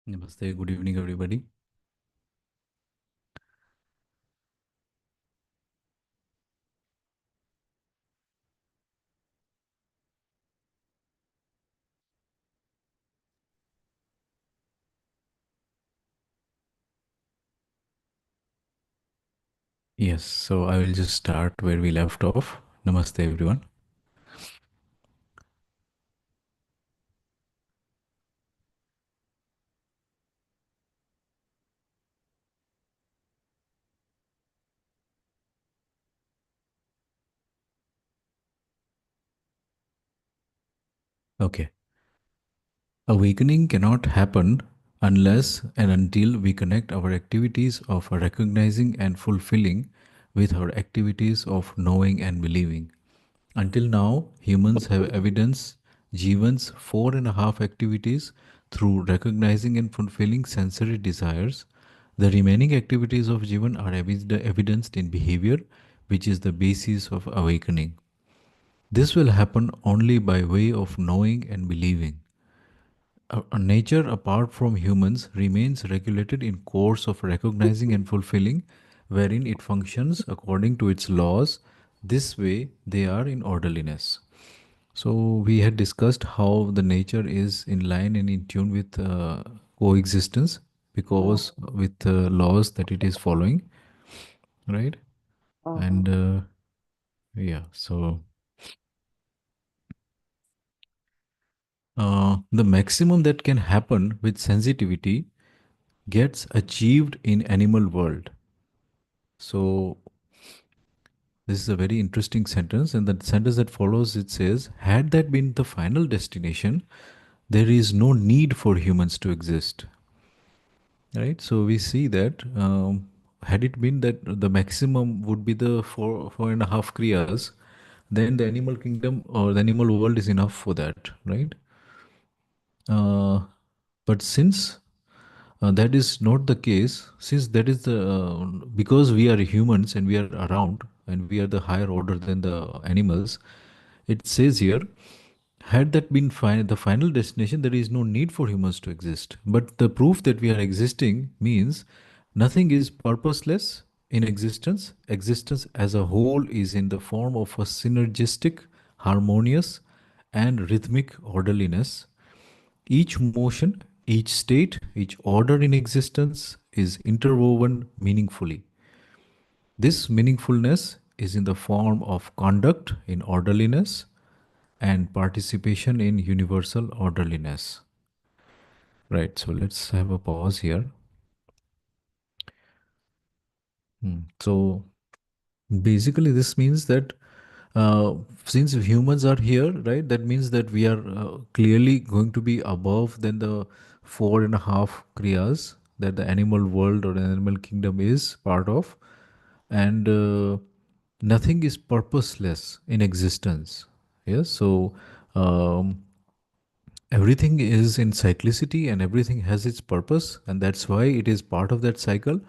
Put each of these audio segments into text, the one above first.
Namaste, good evening, everybody. Yes, so I will just start where we left off. Namaste, everyone. Okay, awakening cannot happen unless and until we connect our activities of recognizing and fulfilling with our activities of knowing and believing. Until now, humans have evidenced Jeevan's four and a half activities through recognizing and fulfilling sensory desires. The remaining activities of Jeevan are evidenced in behavior, which is the basis of awakening. This will happen only by way of knowing and believing. Nature, apart from humans, remains regulated in course of recognizing and fulfilling, wherein it functions according to its laws. This way, they are in orderliness. So we had discussed how the nature is in line and in tune with coexistence Mm, because with laws that it is following, right? mhm. And yeah, so the maximum that can happen with sensitivity gets achieved in animal world. So this is a very interesting sentence, and the sentence that follows it says, "Had that been the final destination, there is no need for humans to exist." Right? So we see that had it been that the maximum would be the four and a half kriyas, then the animal kingdom or the animal world is enough for that, right? Uh, but since that is not the case, since that is the because we are humans and we are around and we are the higher order than the animals, it says here, had that been the final destination, there is no need for humans to exist. But the proof that we are existing means nothing is purposeless in existence. Existence as a whole is in the form of a synergistic, harmonious, and rhythmic orderliness. Each motion, each state, each order in existence is interwoven meaningfully. This meaningfulness is in the form of conduct in orderliness and participation in universal orderliness. Right, so let's have a pause here. So basically, this means that uh, since humans are here, right, that means that we are clearly going to be above than the four and a half kriyas that the animal world or the animal kingdom is part of. And nothing is purposeless in existence. Yes, so um, everything is in cyclicity and everything has its purpose, and that's why it is part of that cycle.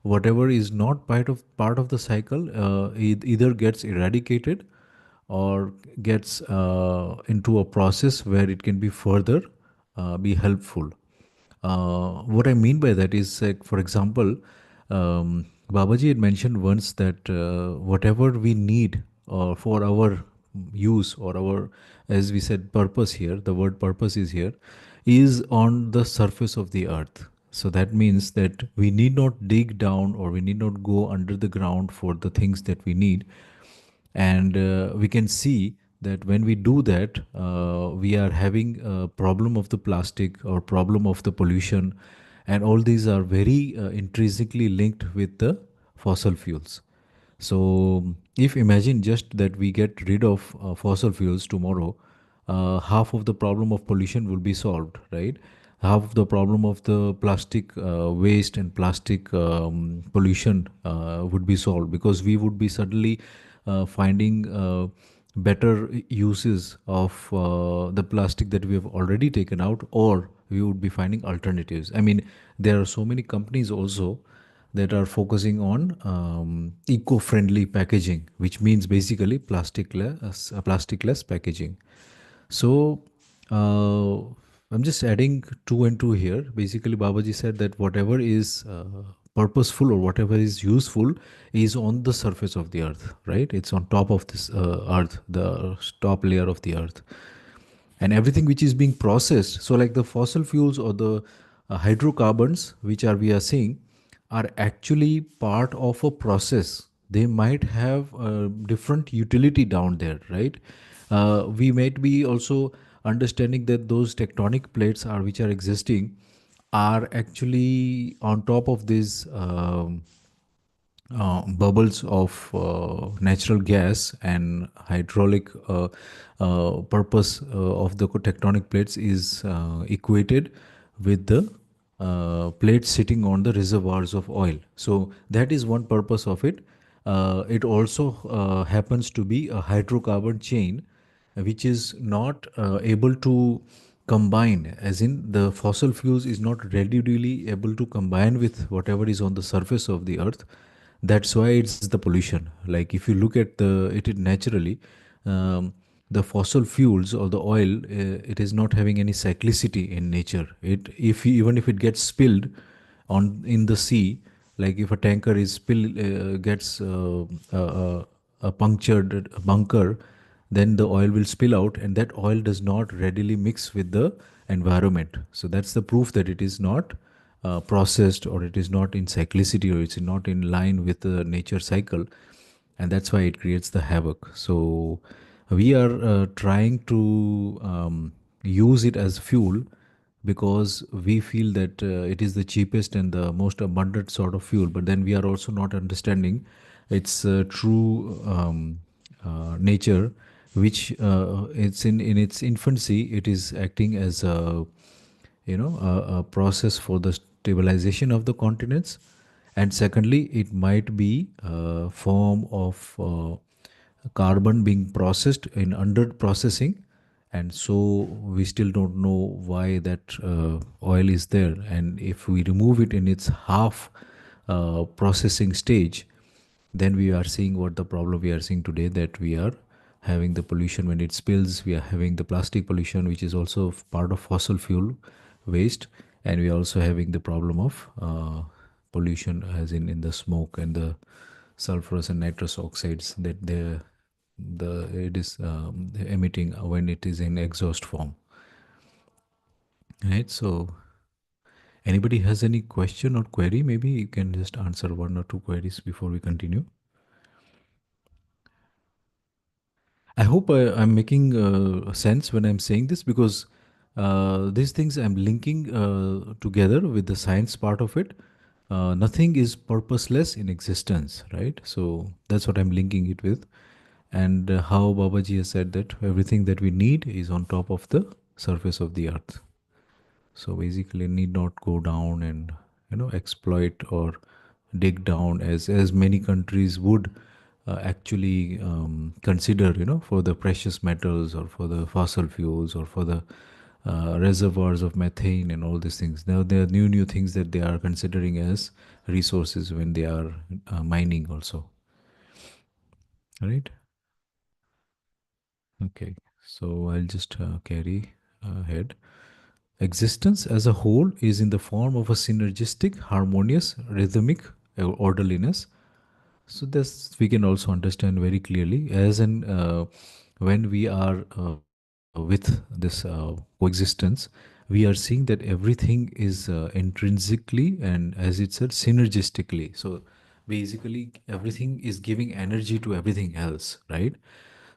Whatever is not part of the cycle either gets eradicated or gets into a process where it can be further be helpful. What I mean by that is, like, for example, Babaji had mentioned once that whatever we need for our use or our, as we said, purpose here, the word purpose is here, is on the surface of the earth. So that means that we need not dig down or we need not go under the ground for the things that we need. And we can see that when we do that, we are having a problem of the plastic or problem of the pollution, and all these are very intrinsically linked with the fossil fuels. So if imagine just that we get rid of fossil fuels tomorrow, half of the problem of pollution will be solved, right? Half of the problem of the plastic waste and plastic pollution would be solved because we would be suddenly finding better uses of the plastic that we have already taken out, or we would be finding alternatives. I mean, there are so many companies also that are focusing on eco-friendly packaging, which means basically plastic-less packaging. So, uh, I'm just adding two and two here. Basically, Babaji said that whatever is purposeful or whatever is useful is on the surface of the earth, right? It's on top of this earth, the top layer of the earth. And everything which is being processed, so like the fossil fuels or the hydrocarbons which are we are seeing, are actually part of a process. They might have different utility down there, right? We might be also understanding that those tectonic plates are which are existing are actually on top of this bubbles of natural gas and hydraulic purpose of the tectonic plates is equated with the plates sitting on the reservoirs of oil. So that is one purpose of it. It also happens to be a hydrocarbon chain which is not able to combine, as in the fossil fuels is not readily able to combine with whatever is on the surface of the earth. That's why it's the pollution. Like if you look at the it naturally, the fossil fuels or the oil, it is not having any cyclicity in nature. It if even if it gets spilled on in the sea, like if a tanker is spill gets a punctured bunker, then the oil will spill out, and that oil does not readily mix with the environment. So that's the proof that it is not processed, or it is not in cyclicity, or it's not in line with the nature cycle, and that's why it creates the havoc. So we are trying to use it as fuel because we feel that it is the cheapest and the most abundant sort of fuel, but then we are also not understanding its true nature, which it's in its infancy. It is acting as a a process for the stabilization of the continents, and secondly it might be a form of carbon being processed in under processing, and so we still don't know why that oil is there. And if we remove it in its half processing stage, then we are seeing what the problem we are seeing today, that we are having the pollution when it spills. We are having the plastic pollution, which is also part of fossil fuel waste, and we are also having the problem of pollution, as in the smoke and the sulfurous and nitrous oxides that the it is emitting when it is in exhaust form, right? So anybody has any question or query, maybe you can just answer one or two queries before we continue. I hope I'm making sense when I'm saying this, because these things I'm linking together with the science part of it. Nothing is purposeless in existence, right? So that's what I'm linking it with. And how Babaji has said that everything that we need is on top of the surface of the earth. So basically, need not go down and exploit or dig down as many countries would actually consider, for the precious metals or for the fossil fuels or for the reservoirs of methane and all these things. Now there are new things that they are considering as resources when they are mining also, right? Okay, so I'll just carry ahead. Existence as a whole is in the form of a synergistic, harmonious, rhythmic orderliness. So this we can also understand very clearly, as in when we are with this coexistence, we are seeing that everything is intrinsically and, as it said, synergistically. So basically, everything is giving energy to everything else, right?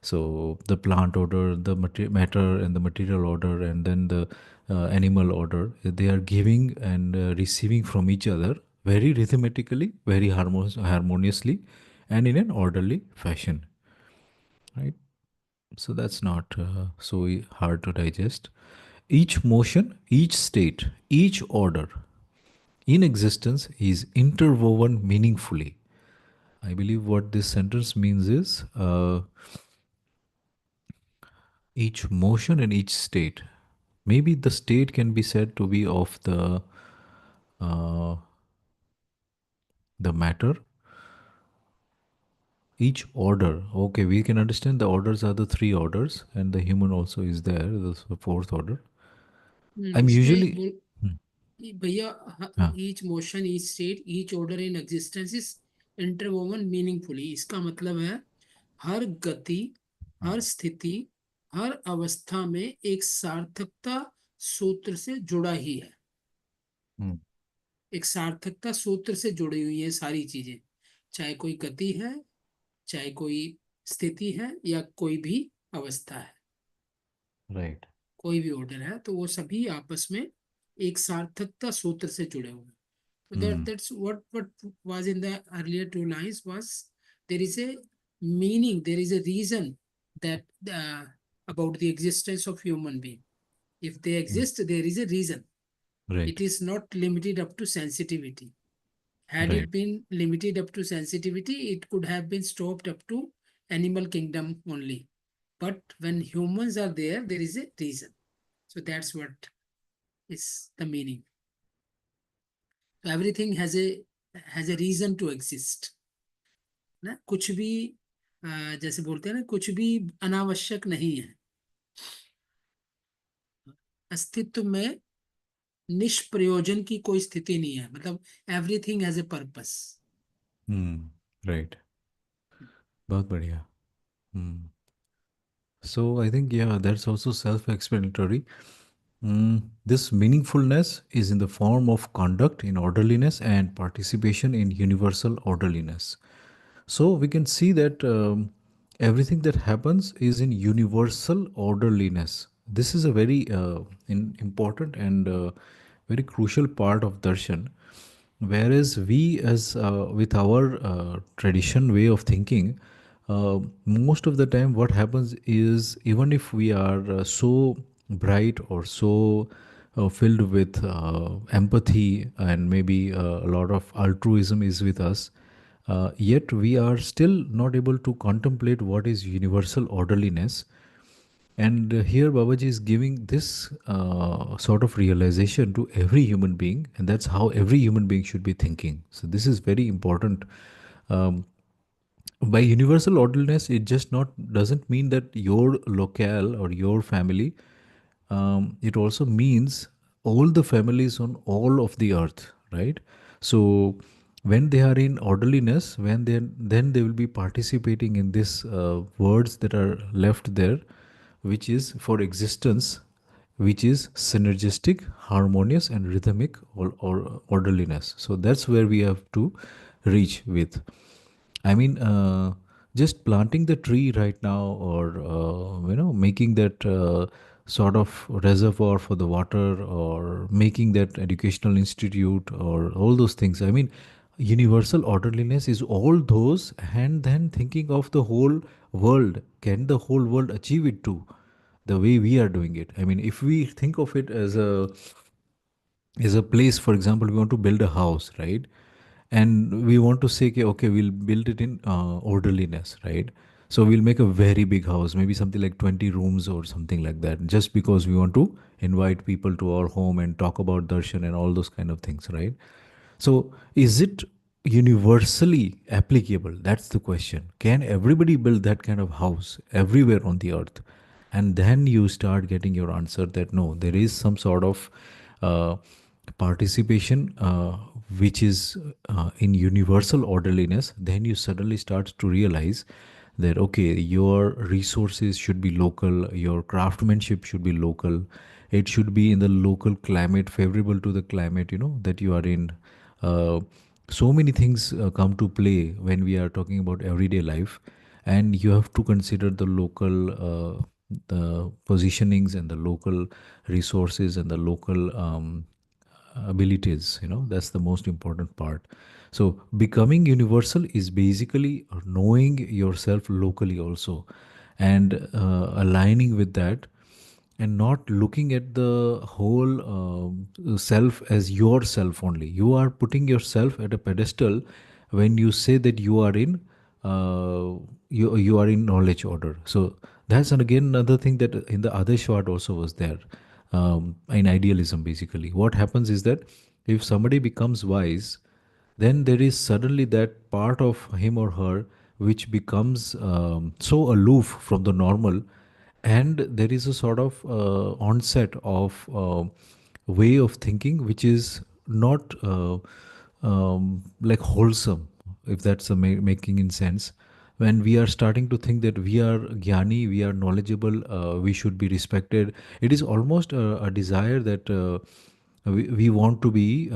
So the plant order, the matter and the material order, and then the animal order, they are giving and receiving from each other very rhythmically, very harmoniously, and in an orderly fashion, right? So that's not so hard to digest. Each motion, each state, each order in existence is interwoven meaningfully. I believe what this sentence means is each motion and each state. Maybe the state can be said to be of uh, the matter. Each order. Okay, we can understand the orders are the three orders, and the human also is there, the fourth order. I'm इसमें usually. बोल Hmm. भैया, Ah. Each motion, each state, each order in existence is interwoven meaningfully. इसका मतलब है हर गति, हर स्थिति, हर अवस्था में एक सार्थकता सूत्र से जुड़ा ही है। Hmm. एक सार्थकता सूत्र से जुड़ी हुई है सारी चीजें, चाहे कोई गति है, चाहे कोई स्थिति है, या कोई भी अवस्था है, Right. कोई भी ऑर्डर है, तो वो सभी आपस में एक सार्थकता सूत्र से जुड़े हुए हैं। So Hmm. that's what was in the earlier two lines was, there is a meaning, there is a reason that about the existence of human being. If they Hmm. exist, there is a reason. Right. It is not limited up to sensitivity. Had Right. it been limited up to sensitivity, it could have been stopped up to animal kingdom only. But when humans are there, there is a reason. So that's what is the meaning. So everything has a reason to exist. ना कुछ भी जैसे बोलते हैं ना, कुछ भी अनावश्यक नहीं है अस्तित्व में। निष्प्रयोजन की कोई स्थिति नहीं है, मतलब everything has a purpose. Hmm. Right. बहुत बढ़िया. Hmm. So I think, yeah, that's also self-explanatory. This meaningfulness is in the form of conduct in orderliness and participation in universal orderliness. So we can see that everything that happens is in universal orderliness. This is a very important and very crucial part of darshan. Whereas we, as with our tradition way of thinking, most of the time what happens is, even if we are so bright or so filled with empathy, and maybe a lot of altruism is with us, yet we are still not able to contemplate what is universal orderliness. And here Babaji is giving this sort of realization to every human being, and that's how every human being should be thinking. So this is very important. Um, by universal orderliness, it just not doesn't mean that your locale or your family. It also means all the families on all of the earth, right? So when they are in orderliness, when they then they will be participating in these words that are left there, which is for existence, which is synergistic, harmonious, and rhythmic or orderliness. So that's where we have to reach with. I mean, just planting the tree right now, or making that sort of reservoir for the water, or making that educational institute, or all those things. I mean, universal orderliness is all those, and then thinking of the whole world. Can the whole world achieve it too? The way we are doing it. I mean, if we think of it as a place, for example, we want to build a house, right? And we want to say, okay, okay, we'll build it in orderliness, right? So we'll make a very big house, maybe something like 20 rooms or something like that, just because we want to invite people to our home and talk about darshan and all those kind of things, right? So, is it universally applicable? That's the question. Can everybody build that kind of house everywhere on the earth? And then you start getting your answer that no, there is some sort of uh, participation which is in universal orderliness. Then you suddenly start to realize that okay, your resources should be local, your craftsmanship should be local, it should be in the local climate, favorable to the climate that you are in. uh, so many things come to play when we are talking about everyday life, and you have to consider the local the positionings and the local resources and the local abilities. That's the most important part. So becoming universal is basically knowing yourself locally also, and aligning with that, and not looking at the whole self as yourself only. You are putting yourself at a pedestal when you say that you are in you are in knowledge order. So that's again another thing that in the other short also was there. In idealism, basically what happens is that if somebody becomes wise, then there is suddenly that part of him or her which becomes so aloof from the normal, and there is a sort of onset of way of thinking which is not like wholesome, if that's a making in sense. When we are starting to think that we are gyani, we are knowledgeable, we should be respected, it is almost a desire that we want to be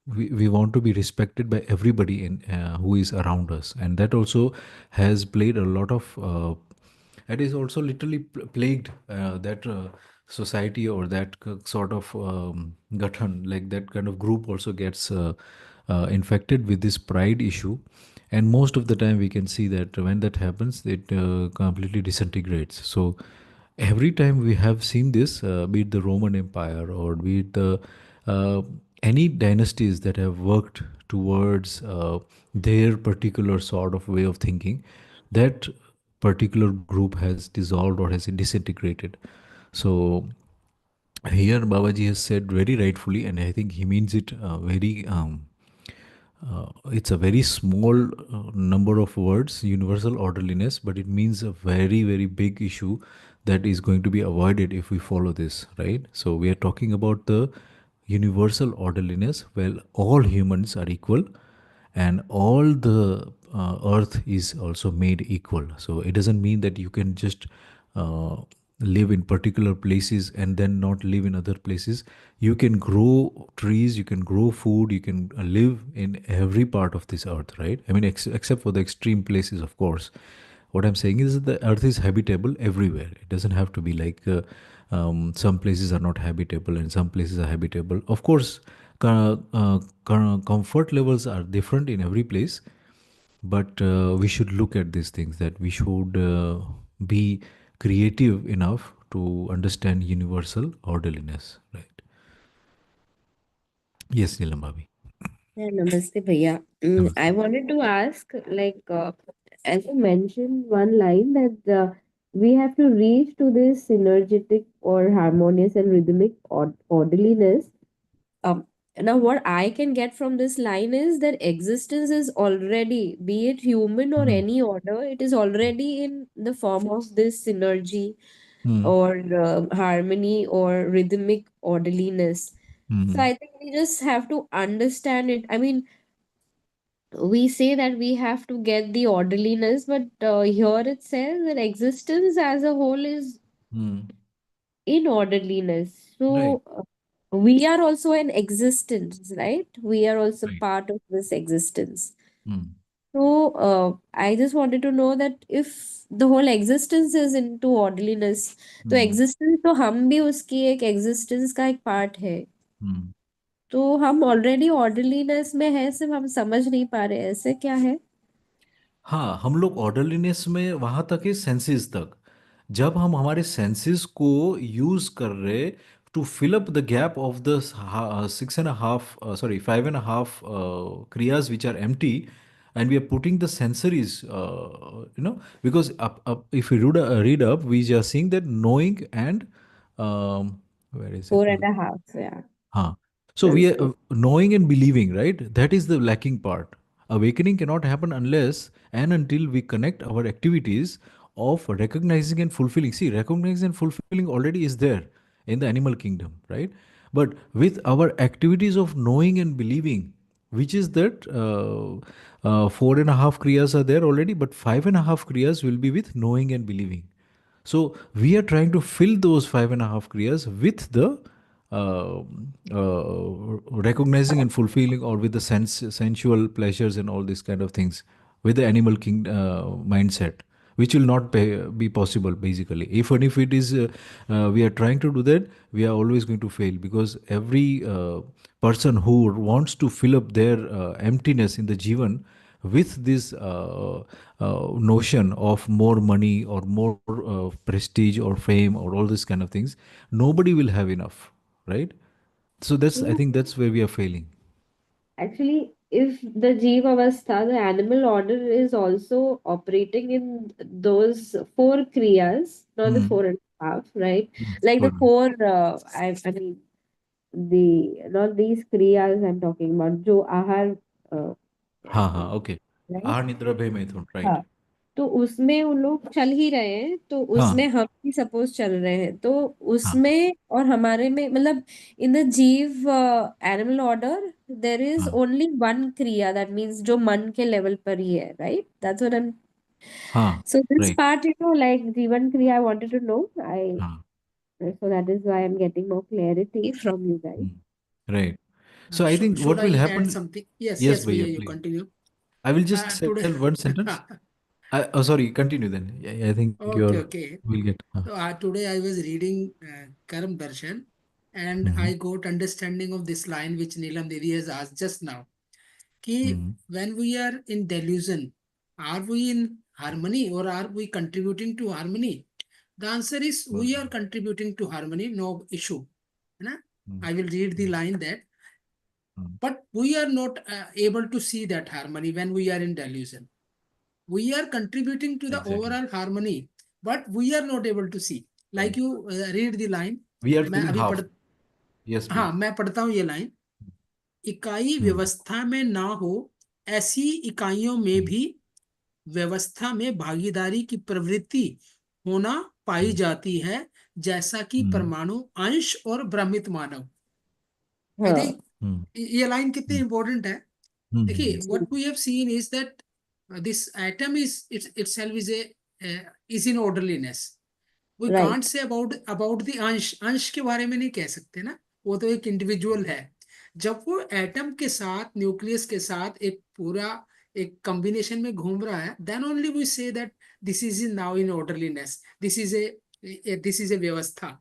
we want to be respected by everybody in who is around us, and that also has played a lot of it is also literally plagued that society, or that sort of gathan, like that kind of group also gets infected with this pride issue. And most of the time we can see that when that happens, it completely disintegrates. So every time we have seen this, be it the Roman Empire, or be it the uh, any dynasties that have worked towards their particular sort of way of thinking, that particular group has dissolved or has disintegrated. So here Babaji has said very rightfully, and I think he means it very it's a very small number of words, universal orderliness, but it means a very, very big issue that is going to be avoided if we follow this, right? So we are talking about the universal orderliness. Well, all humans are equal, and all the earth is also made equal. So it doesn't mean that you can just uh, live in particular places and then not live in other places. You can grow trees, you can grow food, you can live in every part of this earth, right? I mean, except for the extreme places, of course. What I'm saying is that the earth is habitable everywhere. It doesn't have to be like some places are not habitable and some places are habitable. Of course, comfort levels are different in every place, but we should look at these things, that we should be creative enough to understand universal orderliness, right? Yes, Nilambabi. Yeah, namaste, Bhaiya. I Namaste. wanted to ask, as you mentioned one line that we have to reach to this synergetic or harmonious and rhythmic orderliness. Um, Now, what I can get from this line is that existence is already, be it human or Hmm. any order, it is already in the form of this synergy Hmm. or harmony or rhythmic orderliness. So Hmm. I think we just have to understand it. I mean, we say that we have to get the orderliness, but here it says that existence as a whole is Hmm. in orderliness. Right. So we are also an existence, right? We are also Right. part of this existence. Hmm. So I just wanted to know that if the whole existence is into orderliness, तो Hmm. existence तो हम भी उसकी एक existence का एक part है. Hmm. तो हम ऑलरेडी ऑर्डरलीनेस में है, सिर्फ हम समझ नहीं पा रहे, ऐसे क्या है? हाँ, हम लोग ऑर्डरलीनेस में वहाँ तक है, सेंसेस तक। जब हम हमारे सेंसेस को यूज कर रहे to fill up the gap of the 6.5 sorry 5.5 kriyas which are empty, and we are putting the sensories, because if we read up, we are seeing that knowing and where is it? Four and a half, yeah. Huh. So we are Senses. knowing and believing, right? That is the lacking part. Awakening cannot happen unless and until we connect our activities of recognizing and fulfilling. See, recognizing and fulfilling already is there in the animal kingdom, right? But with our activities of knowing and believing, which is that 4.5 kriyas are there already, but 5.5 kriyas will be with knowing and believing. So we are trying to fill those 5.5 kriyas with the uh, recognizing and fulfilling, or with the sensual pleasures and all these kind of things, with the animal king mindset, which will not be possible basically. Even if it is, we are trying to do that, we are always going to fail, because every person who wants to fill up their emptiness in the Jeevan with this notion of more money or more prestige or fame or all these kind of things, nobody will have enough, right? So that's, I Yeah. think that's where we are failing. Actually, if the Jeev Avastha, the animal order, is also operating in those four kriyas, not the Hmm. four and a half, right? Yes, Like the correct. four, I mean, not these kriyas I'm talking about, jo ahar, uh, Ha ha. Okay. right? Ahar, Nidra, Bhay, Maithun. Right. तो उसमें उन लोग चल ही रहे हैं, तो उसमें हाँ हम भी सपोज चल रहे हैं, तो हाँ उसमें और हमारे में मतलब इन द जीव एनिमल ऑर्डर देर इज हाँ ओनली वन क्रिया, दैट मीन्स जो मन के लेवल पर ही है, right? That's what I am, हाँ so this right part, like जीवन क्रिया, I wanted to know, I, हाँ so that is why I'm getting more clarity from you guys. Right So I think Should what I will add happen? something? Yes, Yes, yes, Bhaiya, Bhaiya, you please. continue. I will just say Today, one sentence. Oh, sorry, continue then. Yeah, I think okay, you're okay. will get. So today I was reading Karam Darshan, and Mhm, I got understanding of this line which Neelam Didi has asked just now. Ki mhm, when we are in delusion, are we in harmony or are we contributing to harmony? The answer is we are mhm, contributing to harmony, no issue. है ना? mhm, I will read the mhm, line that, mhm. but we are not able to see that harmony when we are in delusion. We are contributing to the Exactly. overall harmony, but we are not able to see. Like Right. you read the line, We are मैं seeing अभी half. पढ़ Yes, हाँ please. मैं पढ़ता हूँ ये line. इकाई Mhm, व्यवस्था में ना हो, ऐसी इकाइयों में mhm, भी व्यवस्था में भागीदारी की प्रवृत्ति होना पाई mhm, जाती है, जैसा कि mhm, परमाणु अंश और भ्रमित मानव। आई हाँ थिंक mhm, ये लाइन कितनी mhm, इंपॉर्टेंट है। देखिए, mhm. what we have seen is that this atom is itself is a is in orderliness. We can't right. say about the अंश के बारे में नहीं कह सकते ना, वो तो एक इंडिविजुअल है। जब वो एटम के साथ, न्यूक्लियस के साथ एक पूरा एक कॉम्बिनेशन में घूम रहा है, then only we say that this is in now in orderliness, this is a व्यवस्था सो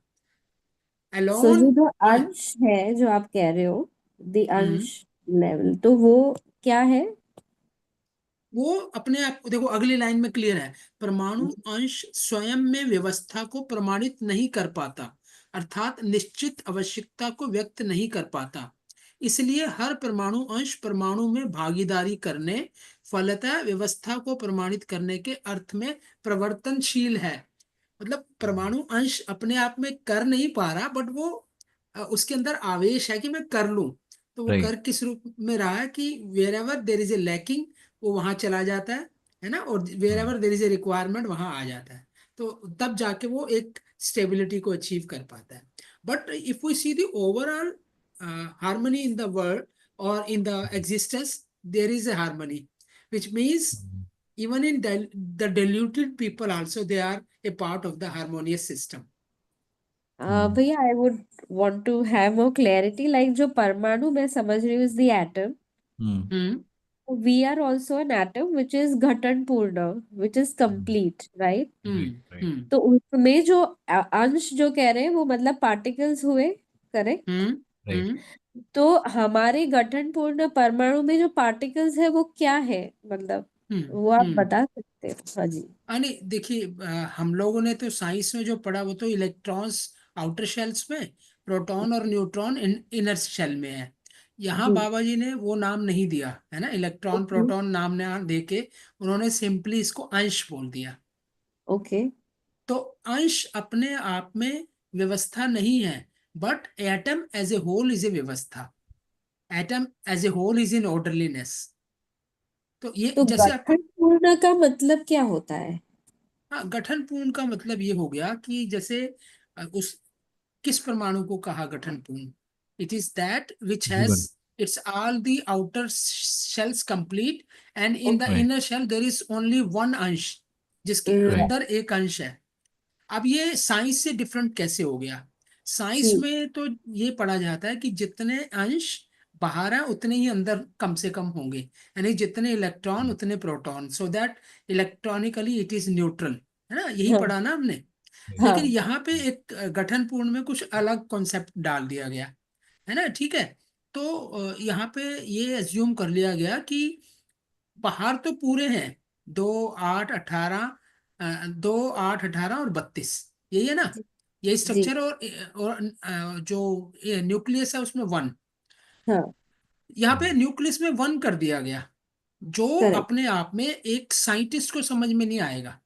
अलोन। ये जो अंश है जो आप कह रहे हो, द अंश लेवल, तो वो क्या है? वो अपने आप को देखो, अगली लाइन में क्लियर है, परमाणु अंश स्वयं में व्यवस्था को प्रमाणित नहीं कर पाता, अर्थात निश्चित आवश्यकता को व्यक्त नहीं कर पाता। इसलिए हर परमाणु अंश परमाणु में भागीदारी करने, फलतः व्यवस्था को प्रमाणित करने के अर्थ में प्रवर्तनशील है। मतलब परमाणु अंश अपने आप में कर नहीं पा रहा, बट वो उसके अंदर आवेश है कि मैं कर लूं। तो वो Right. कर किस रूप में रहा है कि wherever there is a lacking, वो वहां चला जाता है ना, और where Mhm, ever there is a requirement वहां आ जाता है। तो तब जाके वो एक स्टेबिलिटी को अचीव कर पाता है। But if we see the overall harmony in the world और in the existence, there is a harmony, which means mhm, even in the diluted people also, they are a part of the harmonious system. mhm, भैया, I would want to have more clarity, like जो परमाणु मैं समझ रही हूँ is the atom, mhm. Hmm we are also an atom which is घटन पूर्ण, which is Mhm. Complete, right? Right. Right. तो उसमें जो अंश जो कह रहे हैं वो मतलब पार्टिकल्स हुए, करेक्ट? हम्म Right. हम्म तो हमारे गठन पूर्ण परमाणु में जो पार्टिकल्स है वो क्या है, मतलब वो आप हम्म बता सकते हो? हाँ जी। अरे देखिए, हम लोगों ने तो साइंस में जो पढ़ा वो तो इलेक्ट्रॉन्स आउटर शेल्स में, प्रोटॉन और न्यूट्रॉन इनर शेल में है। यहाँ जी। बाबा जी ने वो नाम नहीं दिया है ना, इलेक्ट्रॉन ओके। प्रोटॉन नाम ना दे के उन्होंने सिंपली इसको अंश बोल दिया। ओके। तो अंश अपने आप में व्यवस्था नहीं है, but atom as a whole is a व्यवस्था। Atom as a whole is in orderliness. तो ये तो जैसे आपका, गठन पूर्ण का मतलब क्या होता है? हाँ, गठन पूर्ण का मतलब ये हो गया कि जैसे उस किस परमाणु को कहा गठन पूर्ण? It is that which has Jeevan. It's all the outer shells complete, and in the okay. Right. Inner shell there is only one अंश, जिसके Right. राइट। अंदर एक अंश है। अब ये साइंस से डिफरेंट कैसे हो गया? साइंस जी। में तो ये पढ़ा जाता है कि जितने अंश बाहर हैं उतने ही अंदर कम से कम होंगे, यानी जितने इलेक्ट्रॉन उतने proton, so that electronically it is neutral, है ना, यही हाँ। पढ़ा ना हमने। Right. लेकिन हाँ यहाँ पे एक गठन पूर्ण में कुछ अलग कॉन्सेप्ट डाल दिया गया, है ना, ठीक है। तो यहाँ पे ये एज्यूम कर लिया गया कि बाहर तो पूरे हैं, 2 8 18 और 32, यही है ना, जी। यही जी। स्ट्रक्चर। और जो न्यूक्लियस है उसमें वन। हाँ। यहाँ पे Mhm, न्यूक्लियस में वन कर दिया गया, जो करेक्ट। अपने आप में एक साइंटिस्ट को समझ में नहीं आएगा।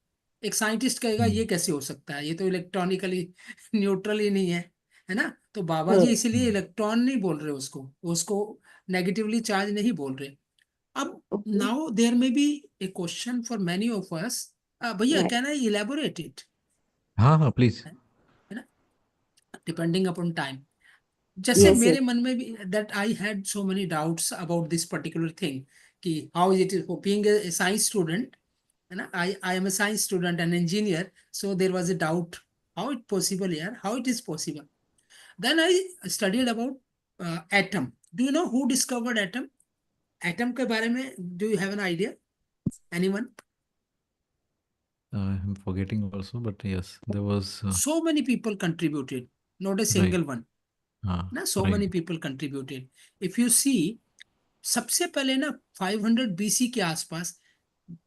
एक साइंटिस्ट कहेगा ये mhm, कैसे हो सकता है, ये तो इलेक्ट्रॉनिकली न्यूट्रल ही नहीं है ना। तो बाबा हाँ। जी इसीलिए mhm, इलेक्ट्रॉन नहीं बोल रहे उसको, उसको नेगेटिवली चार्ज नहीं बोल रहे। अब okay. Now there may be a question for many of us भैया, Right. can I elaborate it? हाँ हाँ प्लीज. है ना, डिपेंडिंग अपॉन टाइम. जैसे Yes, yes. मेरे मन में भी that I had so many doubts about this particular thing, कि how is it being a science student, है ना, I am a science student and engineer, so there was a doubt, how it possible यार, how it is possible. Then I studied about atom. Do you know who discovered atom? Atom के बारे में do you have an idea? Anyone? I'm forgetting also, but yes, there was So many people contributed, not a right. single one. हाँ ना, so right. many people contributed. If you see, सबसे पहले ना 500 BC के आसपास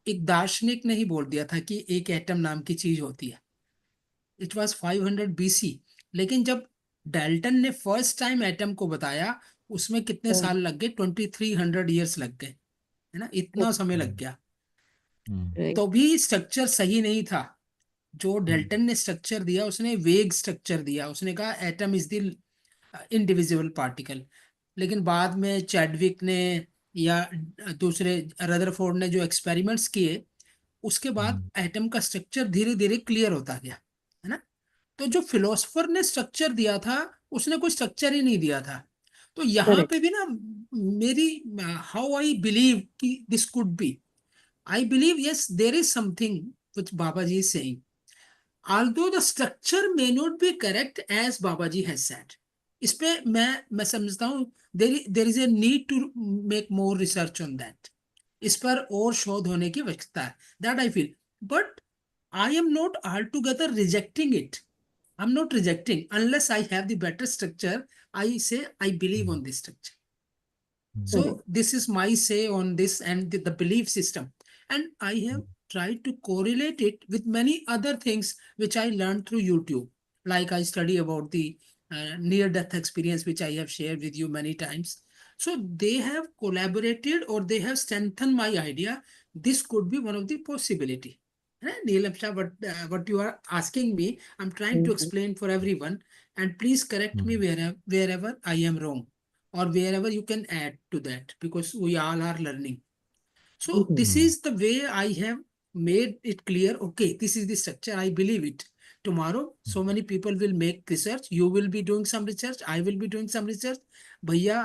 एक दार्शनिक ने ही बोल दिया था कि एक एटम नाम की चीज होती है. It was 500 BC. लेकिन जब डाल्टन ने फर्स्ट टाइम एटम को बताया, उसमें कितने Right. साल लग गए, 2300 ईयर्स लग गए, है ना, इतना समय लग Mm, गया. mm, Right. तो भी स्ट्रक्चर सही नहीं था. जो mm, डेल्टन ने स्ट्रक्चर दिया, उसने वेग स्ट्रक्चर दिया, उसने कहा atom is the indivisible particle. लेकिन बाद में चैडविक ने या दूसरे रदरफोर्ड ने जो एक्सपेरिमेंट्स किए, उसके बाद mm, एटम का स्ट्रक्चर धीरे धीरे क्लियर होता गया, है ना. तो जो फिलोसफर ने स्ट्रक्चर दिया था, उसने कोई स्ट्रक्चर ही नहीं दिया था. तो यहाँ Correct. पे भी ना, मेरी, हाउ आई बिलीव कि this could be, I believe yes there is something which Baba ji is saying, although the structure may not be correct as Babaji has said. इस पे मैं समझता हूँ there is a need to make more research on that. इस पर और शोध होने की आवश्यकता है, that I feel. But I am not altogether rejecting it. I am not rejecting unless I have the better structure. I say I believe mm, on this structure. mm, Correct. So this is my say on this and the belief system. And I have tried to correlate it with many other things which I learned through YouTube. Like I study about the near-death experience, which I have shared with you many times. So they have collaborated or they have strengthened my idea. This could be one of the possibility. Neelam Shah, what you are asking me, I'm trying to Mhm. explain for everyone. And please correct me mm, wherever I am wrong, or wherever you can add to that, because we all are learning. So Mhm. this mm, is the way I have made it clear. Okay, this is the structure. I believe it. Tomorrow, so many people will make research. You will be doing some research. I will be doing some research. Bhaiya,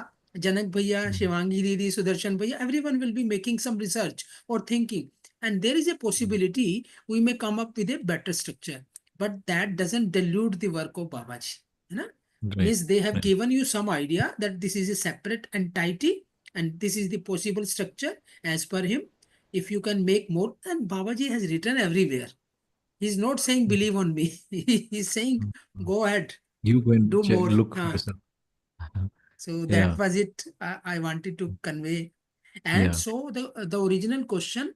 Janak Bhaiya, mm, Shivangi Didi, Sudarshan Bhaiya, everyone will be making some research or thinking. And there is a possibility we may come up with a better structure. But that doesn't dilute the work of Babaji. You know? right. Means they have Right. given you some idea that this is a separate entity and this is the possible structure as per him. If you can make more, and Babaji has written everywhere. He's not saying Mm, believe on me. He's saying mm, mm. go ahead, You go and do check, more. look for yourself. So that Yeah. was it. I wanted to convey. And Yeah. so the original question,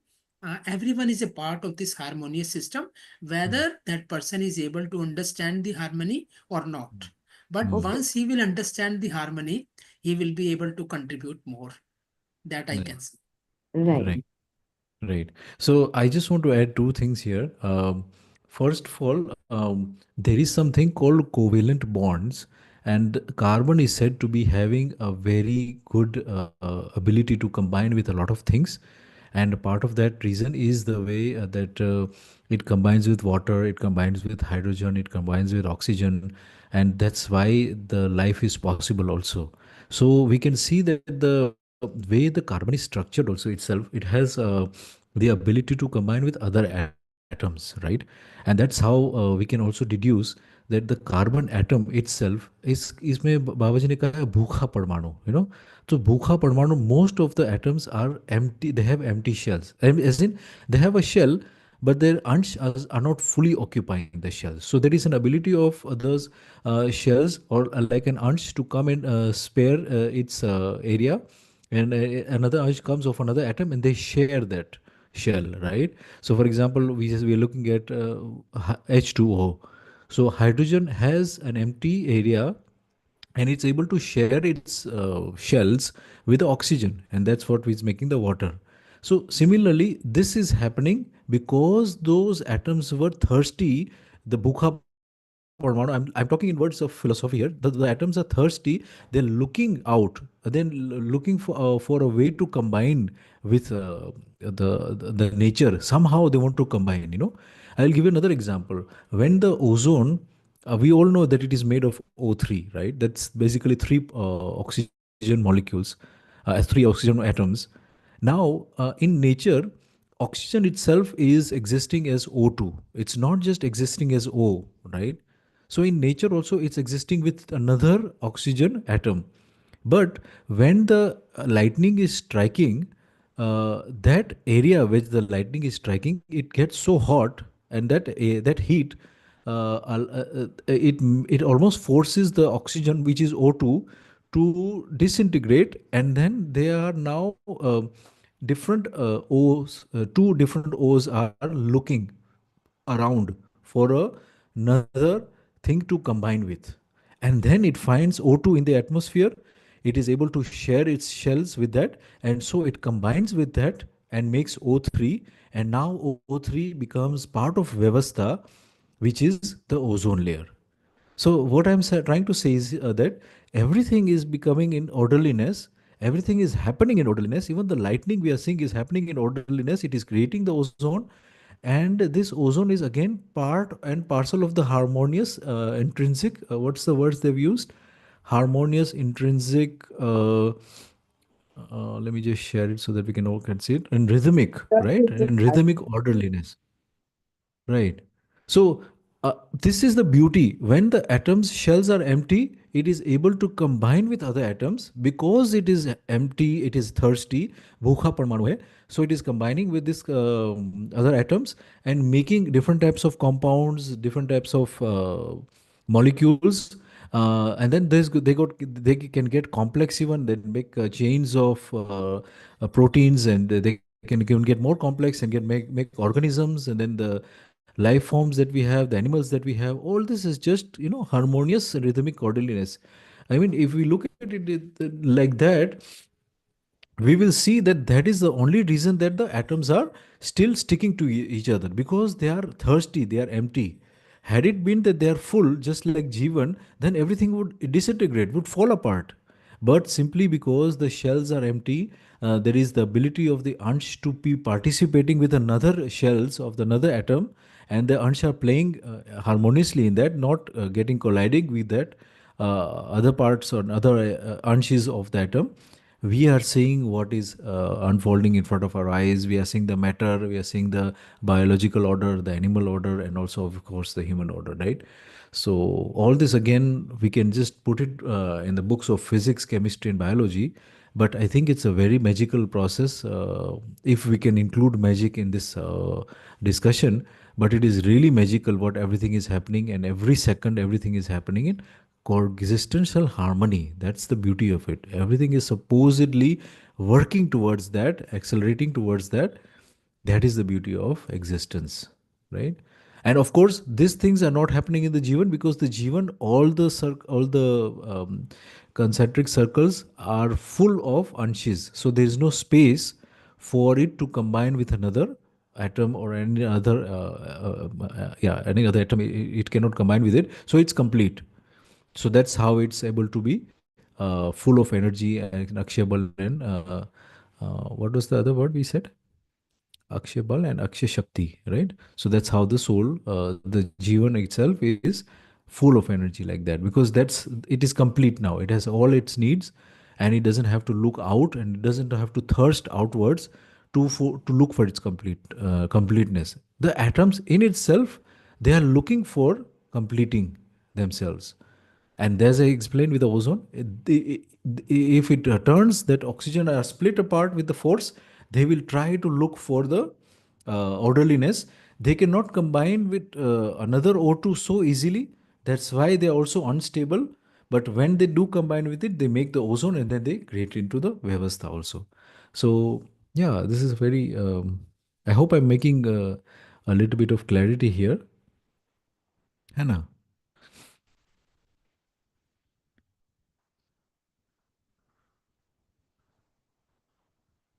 everyone is a part of this harmonious system, Mm, whether that person is able to understand the harmony or not. But mm, Okay. once he will understand the harmony, he will be able to contribute more. That I right. can say. Right. Right. Right. So I just want to add two things here. First of all, there is something called covalent bonds, and carbon is said to be having a very good ability to combine with a lot of things. And part of that reason is the way that it combines with water, it combines with hydrogen, it combines with oxygen, and that's why the life is possible also. So we can see that the way the carbon is structured also itself, it has the ability to combine with other atoms, right? And that's how we can also deduce that the carbon atom itself is इसमें बाबा जी ने कहा है भूखा परमाणु, so भूखा परमाणु, most of the atoms are empty, they have empty shells, as in they have a shell, but their ansh are not fully occupying the shells. So there is an ability of those shells, or like an ansh, to come and spare its area, and another ansh comes of another atom and they share that shell, right? So for example, we are looking at H2O. So hydrogen has an empty area and it's able to share its shells with the oxygen, and that's what is making the water. So similarly, this is happening because those atoms were thirsty. The bhukha parmanu, Parmanu, I'm talking in words of philosophy here. The atoms are thirsty. They're looking out, then looking for a way to combine with the nature. Somehow they want to combine. I'll give you another example. When the ozone, we all know that it is made of O3, right? That's basically three oxygen molecules, three oxygen atoms. Now, in nature, oxygen itself is existing as O2. It's not just existing as O, right? So in nature also it's existing with another oxygen atom. But when the lightning is striking, that area which the lightning is striking, it gets so hot, and that heat, it almost forces the oxygen, which is O2, to disintegrate, and then they are now different O's, two different O's are looking around for another thing to combine with. And then it finds O2 in the atmosphere. It is able to share its shells with that. And so it combines with that and makes O3. And now O3 becomes part of Vyavastha, which is the ozone layer. So what I'm trying to say is that everything is becoming in orderliness. Everything is happening in orderliness. Even the lightning we are seeing is happening in orderliness. It is creating the ozone, and this ozone is again part and parcel of the harmonious intrinsic. What's the words they've used? Harmonious intrinsic. Let me just share it so that we can all can see it. And rhythmic, right? And rhythmic orderliness. Right. So this is the beauty. When the atoms shells are empty, it is able to combine with other atoms because it is empty. It is thirsty. Bhukha parmanu hai. So it is combining with this other atoms and making different types of compounds, different types of molecules. And then they can get complex, even they make chains of proteins, and they can get more complex and make organisms, and then the life forms that we have, the animals that we have, all this is just harmonious rhythmic orderliness. I mean, if we look at it like that, we will see that that is the only reason that the atoms are still sticking to each other, because they are thirsty, they are empty. Had it been that they are full, just like Jeevan, then everything would disintegrate, would fall apart. But simply because the shells are empty, there is the ability of the ansh to be participating with another shells of the another atom, and the ansh are playing harmoniously in that, not getting colliding with that other parts or other anshis of the atom. We are seeing what is unfolding in front of our eyes. We are seeing the matter, we are seeing the biological order, the animal order, and also, of course, the human order, right? So, all this again, we can just put it in the books of physics, chemistry, and biology. But I think it's a very magical process if we can include magic in this discussion. But it is really magical what everything is happening, and every second, everything is happening in coexistential harmony. That's the beauty of it. Everything is supposedly working towards that, accelerating towards that. That is the beauty of existence, right? And of course, these things are not happening in the Jeevan, because the Jeevan, all the concentric circles are full of anshis. So there is no space for it to combine with another atom or any other, yeah, any other atom. It cannot combine with it. So it's complete. So that's how it's able to be full of energy and Akshay Bal and what was the other word we said? Akshay Bal and Akshay Shakti, right? So that's how the soul, the Jivan itself is full of energy like that, because it is complete now. It has all its needs, and it doesn't have to look out, and it doesn't have to thirst outwards to look for its completeness. The atoms in itself, they are looking for completing themselves. And as I explained with the ozone, if it turns that oxygen are split apart with the force, they will try to look for the orderliness. They cannot combine with another O2 so easily. That's why they are also unstable. But when they do combine with it, they make the ozone, and then they create into the Vyavastha also. So, yeah, this is very, I hope I'm making a little bit of clarity here. Hannah.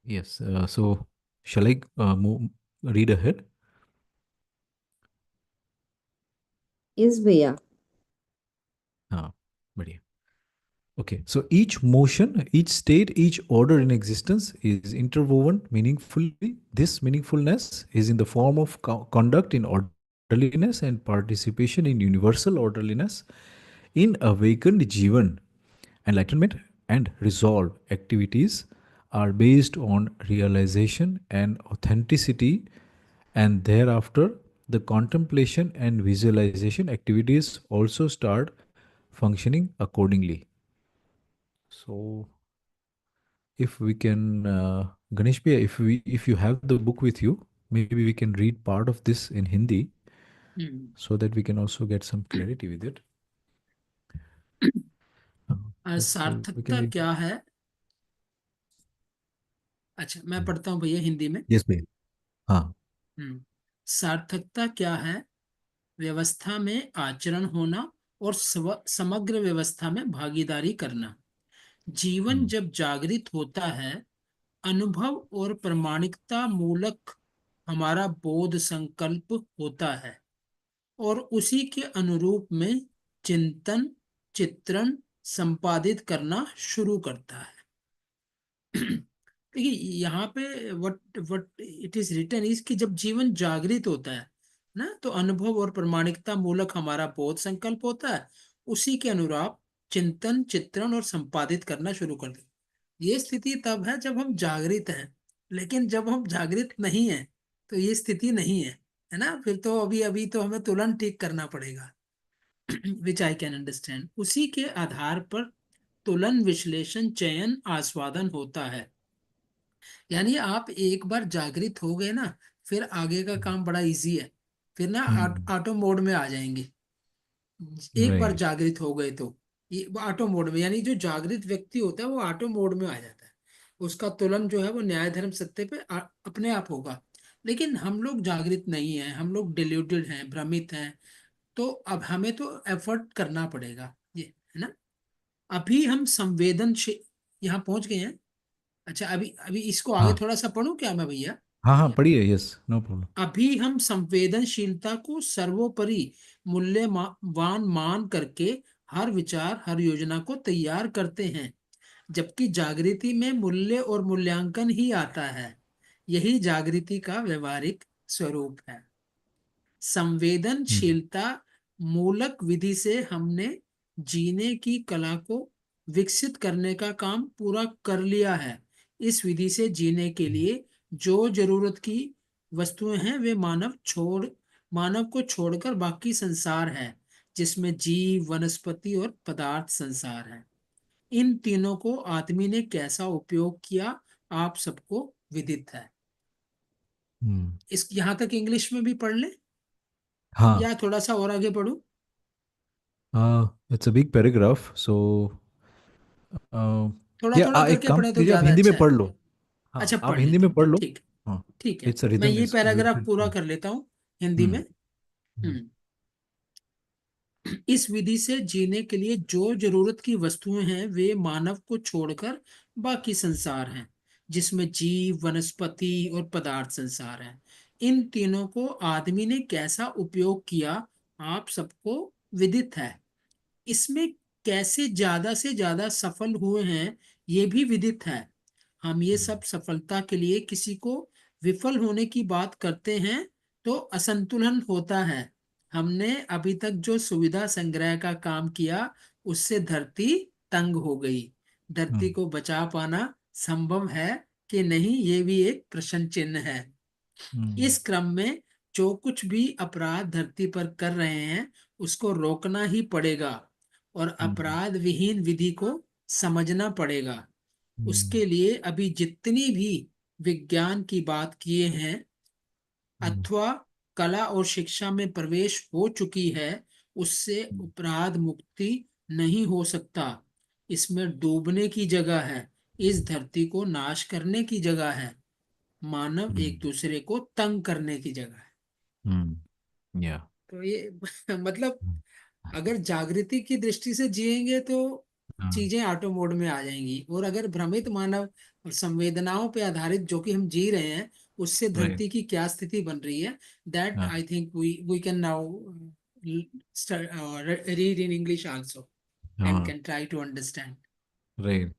Yes. So, shall I read ahead? Yes, Bhaiya. बढ़िया. Okay, so each motion, each state, each order in existence is interwoven meaningfully. This meaningfulness is in the form of conduct in orderliness and participation in universal orderliness in awakened Jeevan. Enlightenment and resolve activities are based on realization and authenticity, and thereafter, the contemplation and visualization activities also start functioning accordingly. So, if we can, Ganesh Bhaiya, if you have the book with you, maybe we can read part of this in Hindi hmm. so that we can also get some clarity with it. Uh, so we can सार्थकता read. क्या है? अच्छा, मैं पढ़ता हूँ भैया हिंदी में। Yes, bhaiya. हाँ. हम्म। सार्थकता क्या है? व्यवस्था में आचरण होना और समग्र व्यवस्था में भागीदारी करना। जीवन हम्म, जब जागृत होता है, अनुभव और प्रामाणिकता मूलक हमारा बोध संकल्प होता है और उसी के अनुरूप में चिंतन, चित्रण संपादित करना शुरू करता है। देखिए यहाँ पे what what it is written is कि जब जीवन जागृत होता है ना, तो अनुभव और प्रामाणिकता मूलक हमारा बोध संकल्प होता है, उसी के अनुरूप चिंतन, चित्रण और संपादित करना शुरू कर देता है। ये स्थिति तब है जब हम जागृत हैं, लेकिन जब हम जागृत नहीं हैं तो ये स्थिति नहीं है ना। फिर तो अभी अभी तो हमें तुरंत ठीक करना पड़ेगा। विच आई कैन अंडरस्टैंड। उसी के आधार पर तुलन, विश्लेषण, चयन, आस्वादन होता है। यानी आप एक बार जागृत हो गए ना, फिर आगे का काम बड़ा इजी है। फिर ना हम्म, ऑटो मोड में आ जाएंगे। एक बार right. जागृत हो गए तो ये ऑटो मोड में, यानी जो जागृत व्यक्ति होता है वो ऑटो मोड में आ जाता है। उसका तुलन जो है वो न्याय धर्म सत्य पे अपने आप होगा। लेकिन हम लोग जागृत नहीं हैं, हम लोग डिल्यूटेड हैं, भ्रमित हैं। तो अब हमें तो एफर्ट करना पड़ेगा, ये है ना। अभी हम संवेदनशील यहाँ पहुंच गए हैं। अच्छा, अभी अभी इसको आगे हाँ. थोड़ा सा पढूं क्या मैं भैया? हाँ, हाँ, पढ़िए. Yes, no problem. अभी हम संवेदनशीलता को सर्वोपरि मूल्यवान मान करके हर विचार, हर योजना को तैयार करते हैं, जबकि जागृति में मूल्य और मूल्यांकन ही आता है। यही जागृति का व्यवहारिक स्वरूप है। हम्म, संवेदनशीलता मूलक विधि से हमने जीने की कला को विकसित करने का काम पूरा कर लिया है। इस विधि से जीने के लिए जो जरूरत की वस्तुएं हैं वे मानव को छोड़कर बाकी संसार है, जिसमें जीव, वनस्पति और पदार्थ संसार है। इन तीनों को आदमी ने कैसा उपयोग किया, आप सबको विदित है। हम्म, इस यहां तक इंग्लिश में भी पढ़ ले हाँ. या थोड़ा सा और आगे पढ़ूं? इट्स अ बिग पैराग्राफ, सो थोड़ा या थोड़ा एक करके काम पढ़े तो कीजिए, आप ज्यादा हिंदी अच्छा में है। पढ़ लो. अच्छा, हाँ, आप पढ़ हिंदी लेता में हूँ, पढ़ लो. ठीक। हाँ. ठीक है, इट्स अ मैं रिदम ये इज पैराग्राफ पूरा ब्यूटीफुल. कर लेता हूँ हिंदी में। हम्म, हम्म, हम्म। इस विधि से जीने के लिए जो जरूरत की वस्तुएं हैं वे मानव को छोड़कर बाकी संसार हैं, जिसमें जीव, वनस्पति और पदार्थ संसार हैं। इन तीनों को आदमी ने कैसा उपयोग किया, आप सबको विदित है। इसमें कैसे ज्यादा से ज्यादा सफल हुए हैं, ये भी विदित है। हम ये सब सफलता के लिए किसी को विफल होने की बात करते हैं तो असंतुलन होता है। हमने अभी तक जो सुविधा संग्रह का काम किया उससे धरती तंग हो गई। धरती हम्म, को बचा पाना संभव है कि नहीं, ये भी एक प्रश्न चिन्ह है। हम्म, इस क्रम में जो कुछ भी अपराध धरती पर कर रहे हैं उसको रोकना ही पड़ेगा और हम्म, अपराध विहीन विधि को समझना पड़ेगा। हम्म, उसके लिए अभी जितनी भी विज्ञान की बात किए हैं हम्म, अथवा कला और शिक्षा में प्रवेश हो चुकी है, उससे अपराध मुक्ति नहीं हो सकता। इसमें डूबने की जगह है, इस धरती को नाश करने की जगह है, मानव हम्म, एक दूसरे को तंग करने की जगह है। या. तो ये मतलब अगर जागृति की दृष्टि से जिएंगे तो हाँ, चीजें ऑटो मोड में आ जाएंगी, और अगर भ्रमित मानव और संवेदनाओं पे आधारित जो कि हम जी रहे हैं उससे राइट. धरती की क्या स्थिति बन रही है, दैट हाँ, I think we can now read in English also. and Ah, can try to understand. right.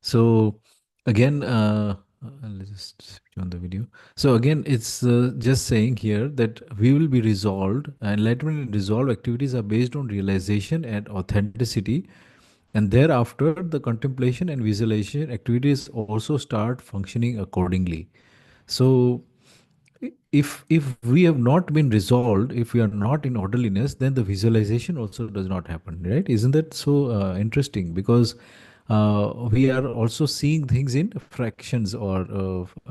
So again, let's just switch on the video. So again, it's just saying here that we will be resolved. Enlightenment and resolve activities are based on realization and authenticity, and thereafter the contemplation and visualization activities also start functioning accordingly. So if we have not been resolved, if we are not in orderliness, then the visualization also does not happen, right? Isn't that so interesting? Because we are also seeing things in fractions or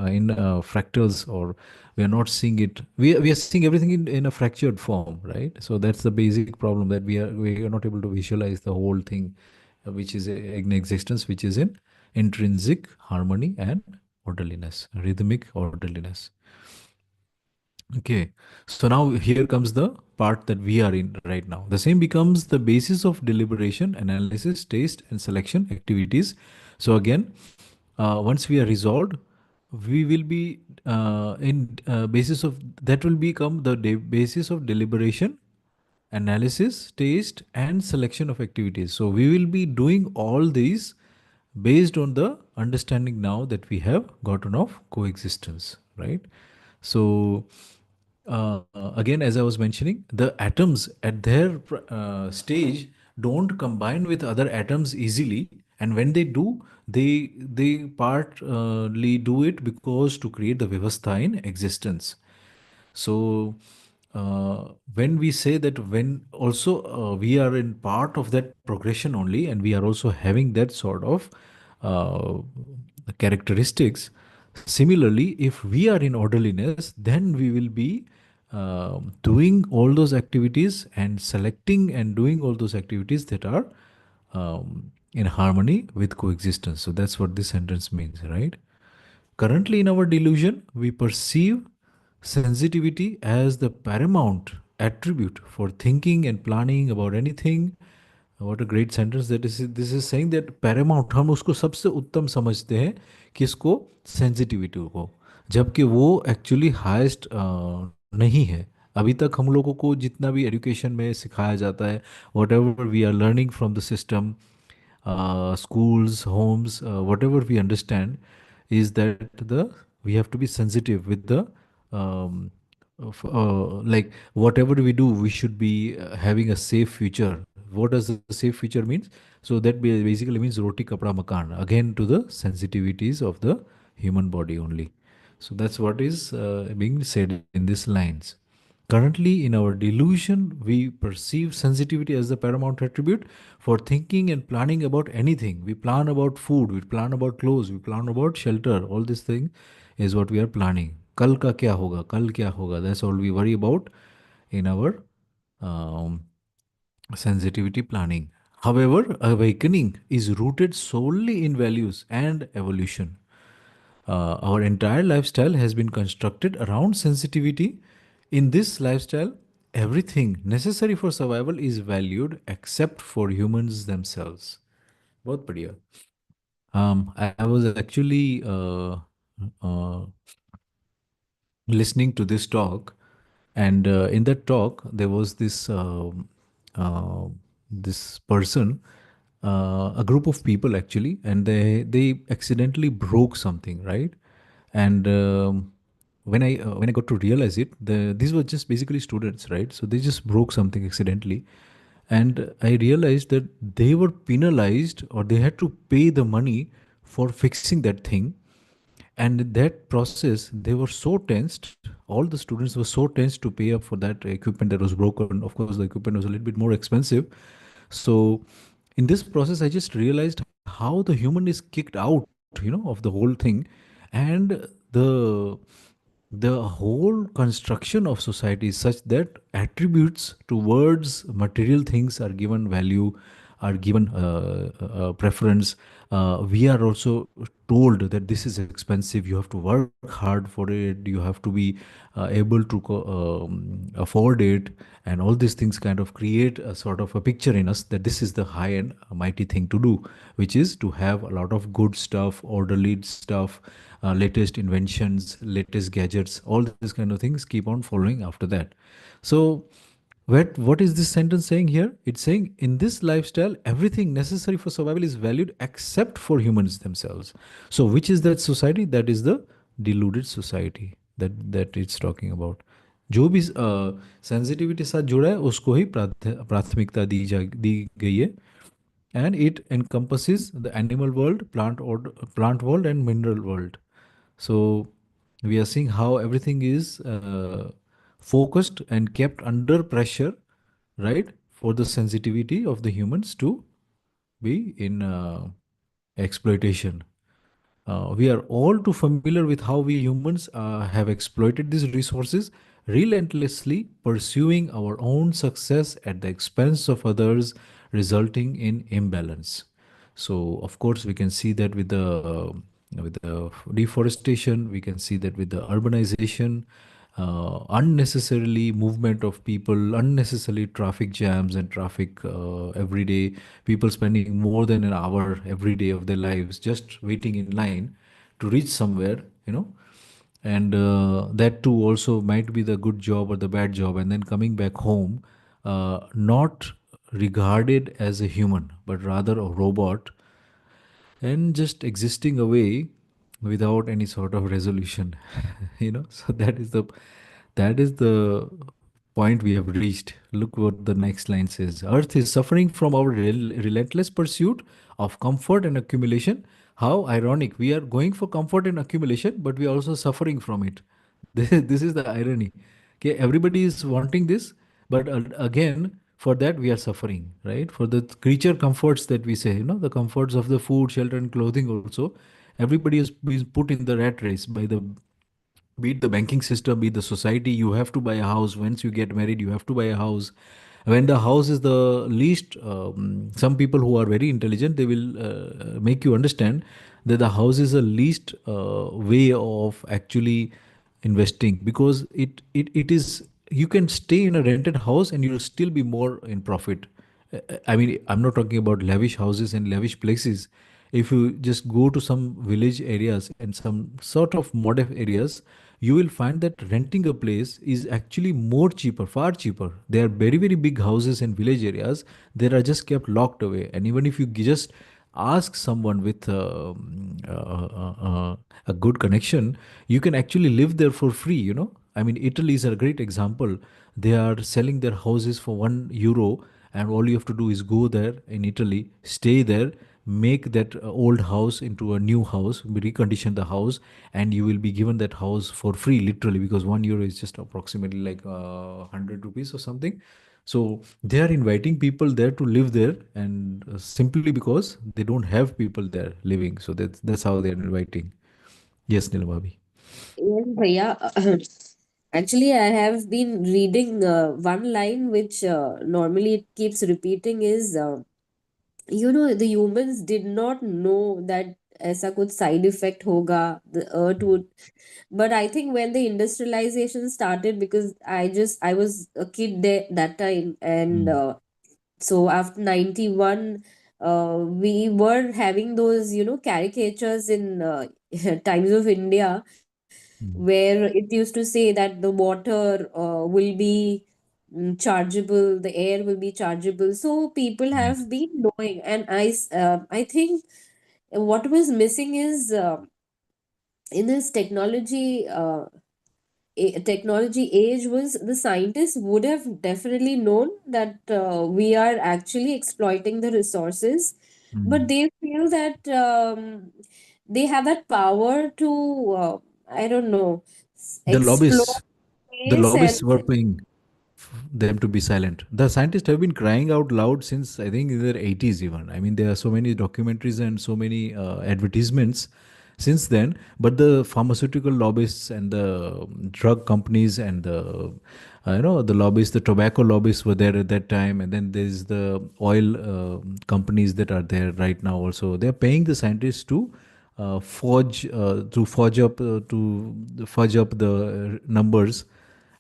in fractals, or we are not seeing it, we are seeing everything in a fractured form, right? So that's the basic problem, that we are not able to visualize the whole thing, which is in existence, which is in intrinsic harmony and orderliness, rhythmic orderliness. Okay, so now here comes the part that we are in right now. The same becomes the basis of deliberation, analysis, taste, and selection activities. So again, once we are resolved, we will be in basis of that will become the basis of deliberation, analysis, taste, and selection of activities. So we will be doing all these based on the understanding now that we have gotten of coexistence, right? So again, as I was mentioning, the atoms at their stage don't combine with other atoms easily, and when they do, they partly do it because to create the vyavastha in existence. So when we say that, when also we are in part of that progression only, and we are also having that sort of uh, characteristics. Similarly, if we are in orderliness, then we will be doing all those activities and selecting and doing all those activities that are in harmony with coexistence. So that's what this sentence means, right? Currently, in our delusion, we perceive sensitivity as the paramount attribute for thinking and planning about anything. What a great sentence that is. This is saying that paramount, हम उसको सबसे उत्तम समझते हैं किसको, sensitivity को, जबकि वो एक्चुअली हाईएस्ट नहीं है। अभी तक हम लोगों को जितना भी एजुकेशन में सिखाया जाता है, whatever we are learning from the system, schools, homes, whatever we understand, is that the we have to be sensitive with the like whatever we do, we should be having a safe future. What does the safe future means? So that basically means roti kapda makan. Again, to the sensitivities of the human body only. So that's what is being said in these lines. Currently, in our delusion, we perceive sensitivity as the paramount attribute for thinking and planning about anything. We plan about food, we plan about clothes, we plan about shelter. All this thing is what we are planning. Kal ka kya hoga? Kal kya hoga? That's all we worry about in our um, sensitivity planning. However, awakening is rooted solely in values and evolution. Our entire lifestyle has been constructed around sensitivity. In this lifestyle, everything necessary for survival is valued except for humans themselves. बहुत बढ़िया. I was actually uh, listening to this talk, and in that talk there was uh, this person, a group of people actually, and they accidentally broke something, right? And when I got to realize it, these were just basically students, right? So they just broke something accidentally, and I realized that they were penalized, or they had to pay the money for fixing that thing. And in that process, they were so tensed. All the students were so tensed to pay up for that equipment that was broken. Of course, the equipment was a little bit more expensive. So in this process, I just realized how the human is kicked out, of the whole thing. And the whole construction of society is such that attributes towards material things are given value, are given preference. We are also told that this is expensive, you have to work hard for it, you have to be able to afford it, and all these things kind of create a sort of a picture in us that this is the high and mighty thing to do, which is to have a lot of good stuff, orderly stuff, latest inventions, latest gadgets, all these kind of things keep on following after that. So What is this sentence saying here? It's saying in this lifestyle, everything necessary for survival is valued except for humans themselves. So, which is that society? That is the deluded society that it's talking about. जो भी sensitivity साथ जुड़ा है उसको ही प्राथमिकता दी गई है, and it encompasses the animal world, plant world, and mineral world. So we are seeing how everything is focused and kept under pressure, right, for the sensitivity of the humans to be in exploitation. We are all too familiar with how we humans have exploited these resources, relentlessly pursuing our own success at the expense of others, resulting in imbalance. So, of course, we can see that with the deforestation, we can see that with the urbanization, unnecessarily movement of people, unnecessarily traffic jams and traffic every day, people spending more than an hour every day of their lives just waiting in line to reach somewhere, and that too also might be the good job or the bad job, and then coming back home, not regarded as a human, but rather a robot, and just existing away without any sort of resolution. So that is the point we have reached. Look what the next line says: earth is suffering from our relentless pursuit of comfort and accumulation. How ironic, we are going for comfort and accumulation, but we are also suffering from it. This is the irony. Okay, everybody is wanting this, but again, for that we are suffering, right? For the creature comforts that we say, the comforts of the food, shelter, and clothing also, everybody is put in the rat race by the, be it the banking system, be it the society. You have to buy a house. Once you get married, you have to buy a house. When the house is the least, some people who are very intelligent, they will make you understand that the house is the least way of actually investing, because it is, you can stay in a rented house and you'll still be more in profit. I mean, I'm not talking about lavish houses and lavish places. If you just go to some village areas and some sort of modern areas, you will find that renting a place is actually more cheaper, far cheaper. There are very, very big houses in village areas that are just kept locked away. And even if you just ask someone with a good connection, you can actually live there for free. I mean, Italy is a great example. They are selling their houses for €1, and all you have to do is go there in Italy, stay there, make that old house into a new house, recondition the house, and you will be given that house for free, literally, because €1 is just approximately like 100 rupees or something. So they are inviting people there to live there, and simply because they don't have people there living, so that's how they are inviting. Yes, Nilabhabi. Yes, Bhaiya. Actually, I have been reading one line which normally it keeps repeating is, the humans did not know that ऐसा कुछ side effect होगा, the earth would. But I think when the industrialization started, because I was a kid there that time, and Mm, so after 91, we were having those caricatures in Times of India, mm, where it used to say that the water will be chargeable, the air will be chargeable. So people right. have been knowing, and I think what was missing is, in this technology age, was the scientists would have definitely known that we are actually exploiting the resources, but Mm. they feel that they have that power to, I don't know, The explore lobbyists, the space. And lobbyists were paying them to be silent. The scientists have been crying out loud since, I think, in their 80s even. I mean, there are so many documentaries and so many advertisements since then. But the pharmaceutical lobbyists and the drug companies and the lobbyists, the tobacco lobbyists were there at that time. And then there's the oil companies that are there right now also. They're paying the scientists to fudge up the numbers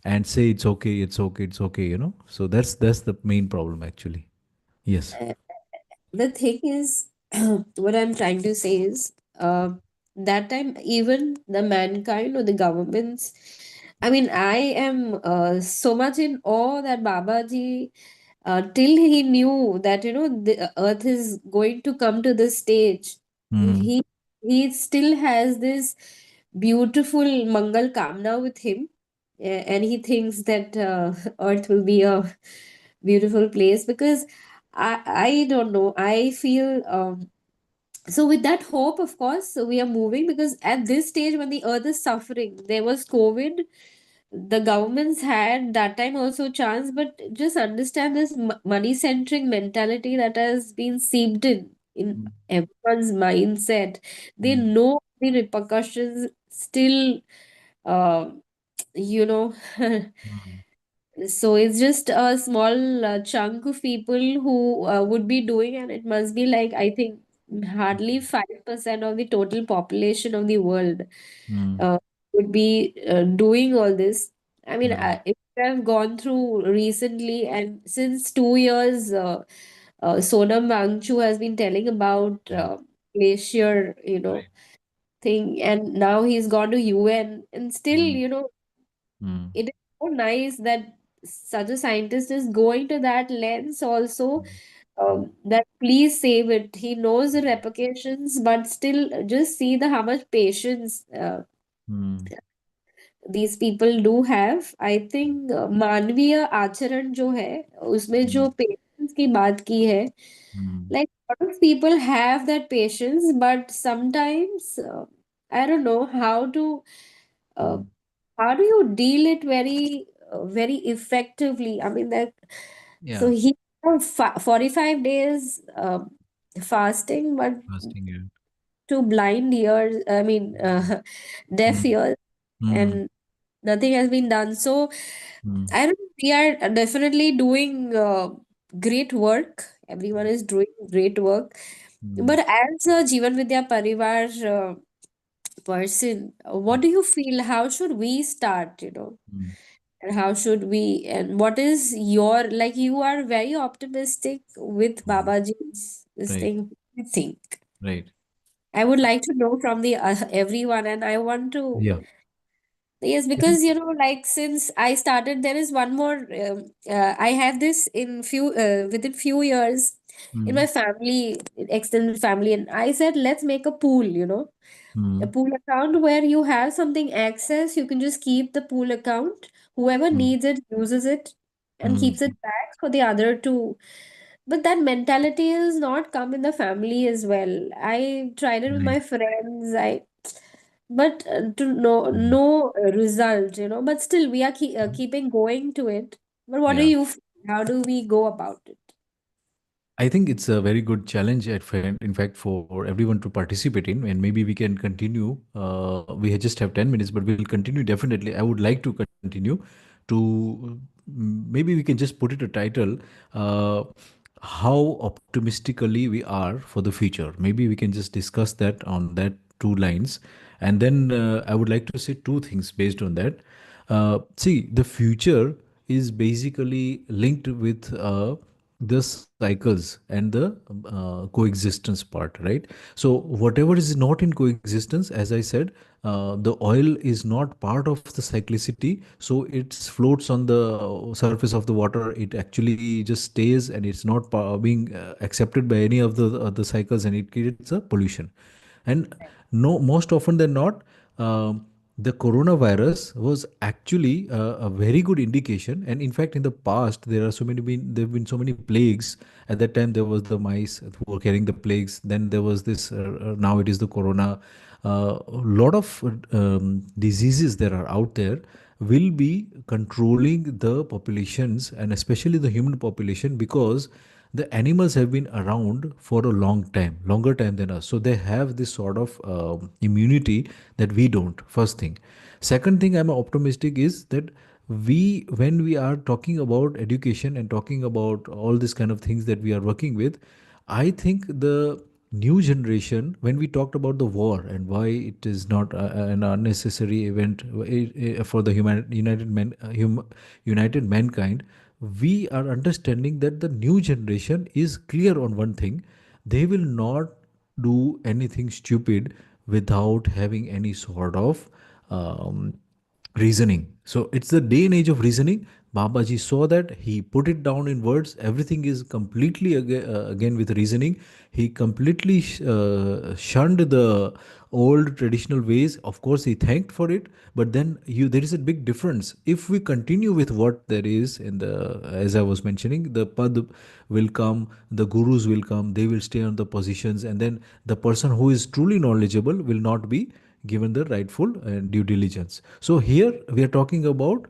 and say it's okay, it's okay, it's okay. So that's the main problem actually. Yes. uh, the thing is, what I'm trying to say is, that time even the mankind or the governments I mean, I am so much in awe that Babaji, till he knew that, the earth is going to come to this stage, Mm, he he still has this beautiful Mangal Kamna with him, and he thinks that earth will be a beautiful place because I don't know. I feel so with that hope, of course, so we are moving because at this stage when the earth is suffering, there was COVID, the governments had that time also chance, but just understand this money centric mentality that has been seeped in mm, everyone's mindset. They mm, know the repercussions still, um, you know. mm, So it's just a small chunk of people who would be doing, and it must be like, I think, hardly 5% of the total population of the world mm, uh, would be doing all this. I mean, mm, if I've gone through recently, and since 2 years, Sonam Wangchu has been telling about mm. glacier, Right. thing, and now he's gone to UN, and still, Mm, it mm, is so nice that such a scientist is going to that lens also, mm, mm, that please save it. He knows the repercussions, but still just see the how much patience mm, these people do have. I think मानवीय आचरण जो है उसमें जो mm, patience की बात की है, mm, like a lot of people have that patience, but sometimes I don't know uh, mm. how do you deal it very effectively. I mean, that so Yeah, he 45 days fasting, but fasting. Yeah. to blind ears, I mean, deaf Mm, ears, mm, and nothing has been done. So mm, I don't we are definitely doing great work. Everyone is doing great work. mm, But as a Jeevan Vidya Parivar person, what mm, do you feel? How should we start, mm. And how should we, and what is your, like, you are very optimistic with Mm. Babaji's this Right, thing. What do you think? right. I would like to know from the everyone, and I want to. Yeah. Yes, I think. because like since I started, there is one more. I had this in few within few years in my Mm, family, extended family, and I said, let's make a pool. A mm, pool account where you have something access, you can just keep the pool account. Whoever mm, needs it uses it and mm. keeps it back for the other to. But that mentality has not come in the family as well. I tried it with Right. my friends. But to Mm. no result, But still, we are keeping going to it. But what do Yeah. you? How do we go about it? I think it's a very good challenge in fact, for everyone to participate in, and maybe we can continue. We just have 10 minutes, but we'll continue definitely. I would like to continue to maybe we can just put it a title, uh, how optimistically we are for the future. Maybe we can just discuss that on that two lines. And then I would like to say two things based on that. See, the future is basically linked with the cycles and the coexistence part, right? So whatever is not in coexistence, as I said, the oil is not part of the cyclicity, so it floats on the surface of the water. It actually just stays, and it's not being accepted by any of the cycles, and it creates a pollution. And no, most often than not, the coronavirus was actually a very good indication. And in fact, in the past, there have been so many plagues. At that time, there was the mice who were carrying the plagues. Then there was this. Now it is the corona. A lot of diseases that are out there will be controlling the populations, and especially the human population, because the animals have been around for a long time, longer time than us. So they have this sort of immunity that we don't. First thing. Second thing, I'm optimistic is that when we are talking about education and talking about all these kind of things that we are working with, I think the new generation, when we talked about the war and why it is not an unnecessary event for the united mankind, we are understanding that the new generation is clear on one thing: they will not do anything stupid without having any sort of um, reasoning. So it's the day and age of reasoning. Babaji saw that, he put it down in words. Everything is completely again with reasoning. He completely shunned the old traditional ways. Of course, he thanked for it, but then there is a big difference. If we continue with what there is in the, as I was mentioning, the pad will come, the gurus will come, they will stay on the positions, and then the person who is truly knowledgeable will not be given the rightful due diligence. So here we are talking about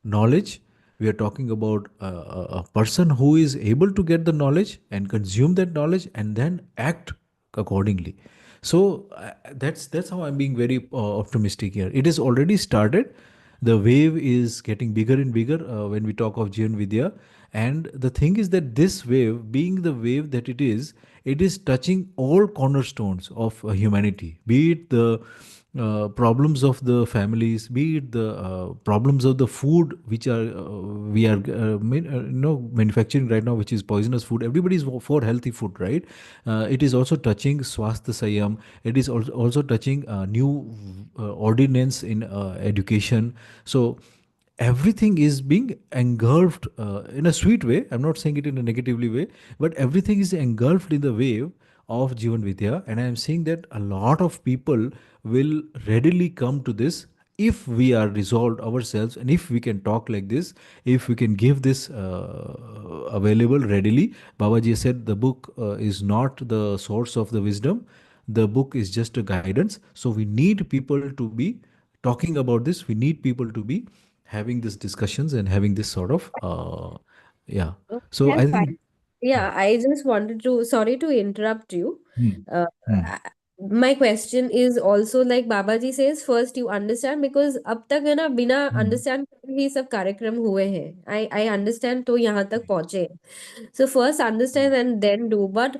knowledge. We are talking about a person who is able to get the knowledge and consume that knowledge and then act accordingly. So that's how I'm being very optimistic here. It is already started. The wave is getting bigger and bigger when we talk of Jeevan Vidya. And the thing is that this wave, being the wave that it is touching all cornerstones of humanity, be it the problems of the families, be it the problems of the food which are we are manufacturing right now, which is poisonous food. Everybody is for healthy food, right? It is also touching swasthya sayam. It is also touching new ordinance in education. So everything is being engulfed in a sweet way. I'm not saying it in a negatively way, but everything is engulfed in the wave of Jivan Vidya. And I'm seeing that a lot of people will readily come to this if we are resolved ourselves, and if we can talk like this, if we can give this available readily. Babaji said the book is not the source of the wisdom, the book is just a guidance. So we need people to be talking about this, we need people to be having these discussions and having this sort of yeah. So That's I fine. think. Yeah, I just wanted to, sorry to interrupt you. Hmm. Uh, Hmm. I- my question is also like Babaji says, first you understand because अब तक है ना बिना Hmm. understand करे ही सब कार्यक्रम हुए हैं. I understand तो यहाँ तक पहुँचे. So first understand and then do. But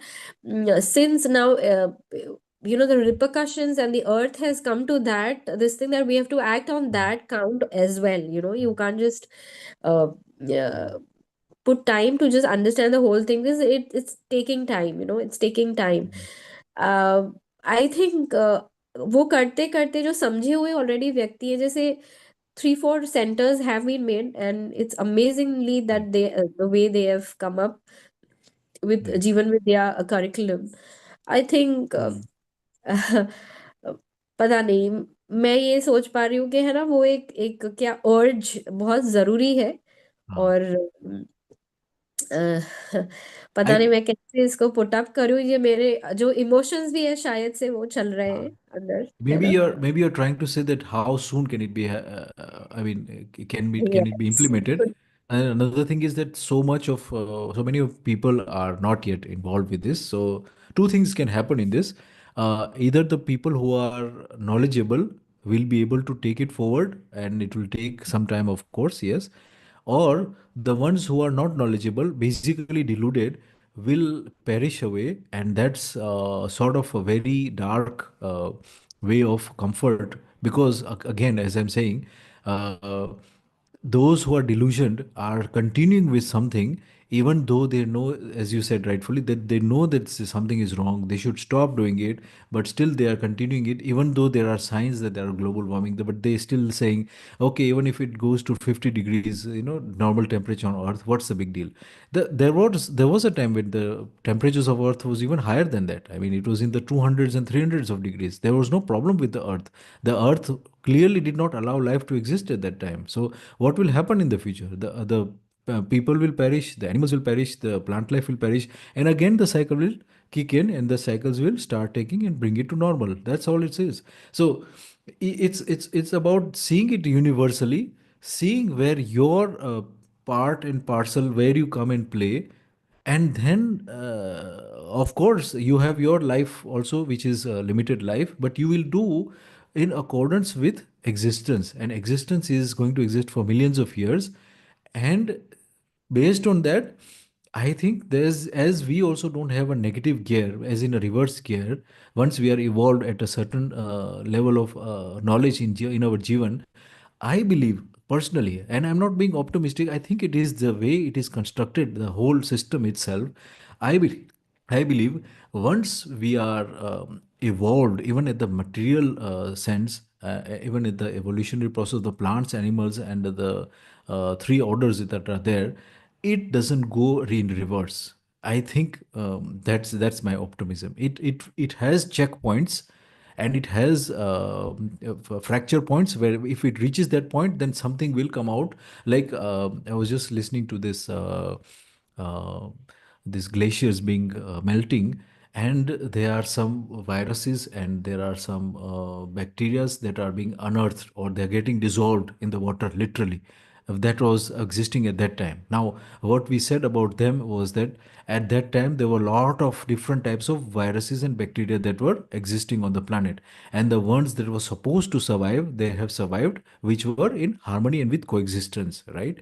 since now the repercussions and the earth has come to that this thing that we have to act on that count as well. You can't just uh, uh, put time to just understand the whole thing because it's taking time. It's taking time. uh, I think वो करते करते जो समझे हुए already व्यक्ति है जैसे 3-4 centers have been made and it's amazingly that they the way they have come up with Hmm. Jeevan Vidya curriculum. I think Hmm. पता नहीं मैं ये सोच पा रही हूँ कि है ना वो एक एक क्या अर्ज बहुत जरूरी है Ah. और अ, पता नहीं I मैं कैसे इसको पुट अप करूँ ये मेरे जो इमोशंस भी है शायद से वो चल रहे हैं अंदर है ना maybe you're trying to say that how soon can it be I mean can it be Yes. implemented. And another thing is that so much of so many of people are not yet involved with this. So two things can happen in this. Either the people who are knowledgeable will be able to take it forward, and it will take some time, of course, yes. Or the ones who are not knowledgeable, basically deluded, will perish away. And that's sort of a very dark way of comfort, because again, as I'm saying, uh, those who are delusioned are continuing with something, even though they know, as you said rightfully, that they know that something is wrong, they should stop doing it, but still they are continuing it, even though there are signs that there are global warming, but they still saying, okay, even if it goes to 50 degrees, normal temperature on earth, what's the big deal? There was a time when the temperatures of earth was even higher than that. I mean, it was in the 200s and 300s of degrees. There was no problem with the earth clearly did not allow life to exist at that time. So what will happen in the future? The people will perish, the animals will perish, the plant life will perish, and again the cycle will kick in, and the cycles will start taking and bring it to normal. That's all it is. So it's about seeing it universally, seeing where your part and parcel, where you come and play. And then of course you have your life also, which is a limited life, but you will do in accordance with existence, and existence is going to exist for millions of years. And based on that, I think there's, as we also don't have a negative gear, as in a reverse gear. Once we are evolved at a certain level of knowledge in our jivan, I believe personally, and I'm not being optimistic, I think it is the way it is constructed, the whole system itself. I believe, I believe once we are evolved, even at the material sense, even in the evolutionary process, the plants, animals, and the three orders that are there, it doesn't go in reverse. I think that's my optimism. It has checkpoints, and it has fracture points where if it reaches that point, then something will come out. Like I was just listening to this. Uh, these glaciers being melting, and there are some viruses and there are some bacterias that are being unearthed, or they're getting dissolved in the water, literally. That was existing at that time. Now what we said about them was that at that time there were a lot of different types of viruses and bacteria that were existing on the planet, and the ones that were supposed to survive, they have survived, which were in harmony and with coexistence, right?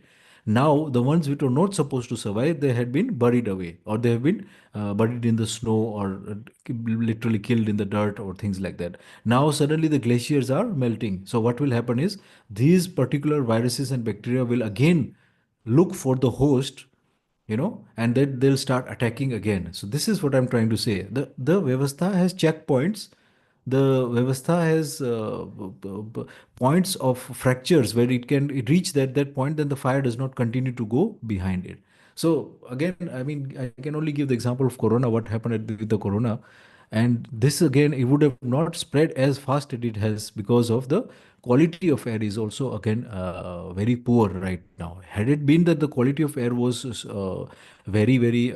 Now, the ones which were not supposed to survive, they had been buried away, or they have been buried in the snow, or literally killed in the dirt, or things like that. Now, suddenly the glaciers are melting. So, what will happen is these particular viruses and bacteria will again look for the host, and then they'll start attacking again. So this is what I'm trying to say. The Vyavastha has checkpoints. The Vyavastha has points of fractures where it reach that point, then the fire does not continue to go behind it. So again, I mean, I can only give the example of Corona, what happened with the Corona. And this again, it would have not spread as fast as it has, because of the quality of air is also again very poor right now. Had it been that the quality of air was very very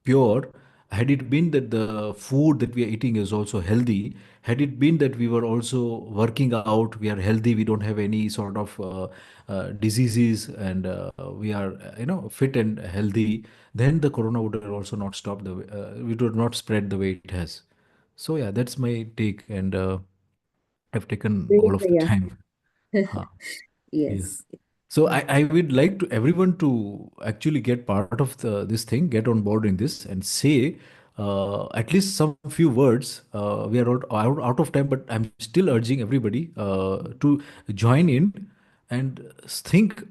pure, had it been that the food that we are eating is also healthy, had it been that we were also working out, we are healthy, we don't have any sort of diseases, and we are fit and healthy, then the corona would have also not stopped it would not spread the way it has. So yeah, that's my take, and I've taken all Great, of the yeah. time. Huh. Yes. Yes. So I would like to everyone to actually get part of this thing, get on board in this, and say at least some few words. We are out of time, but I'm still urging everybody to join in and think,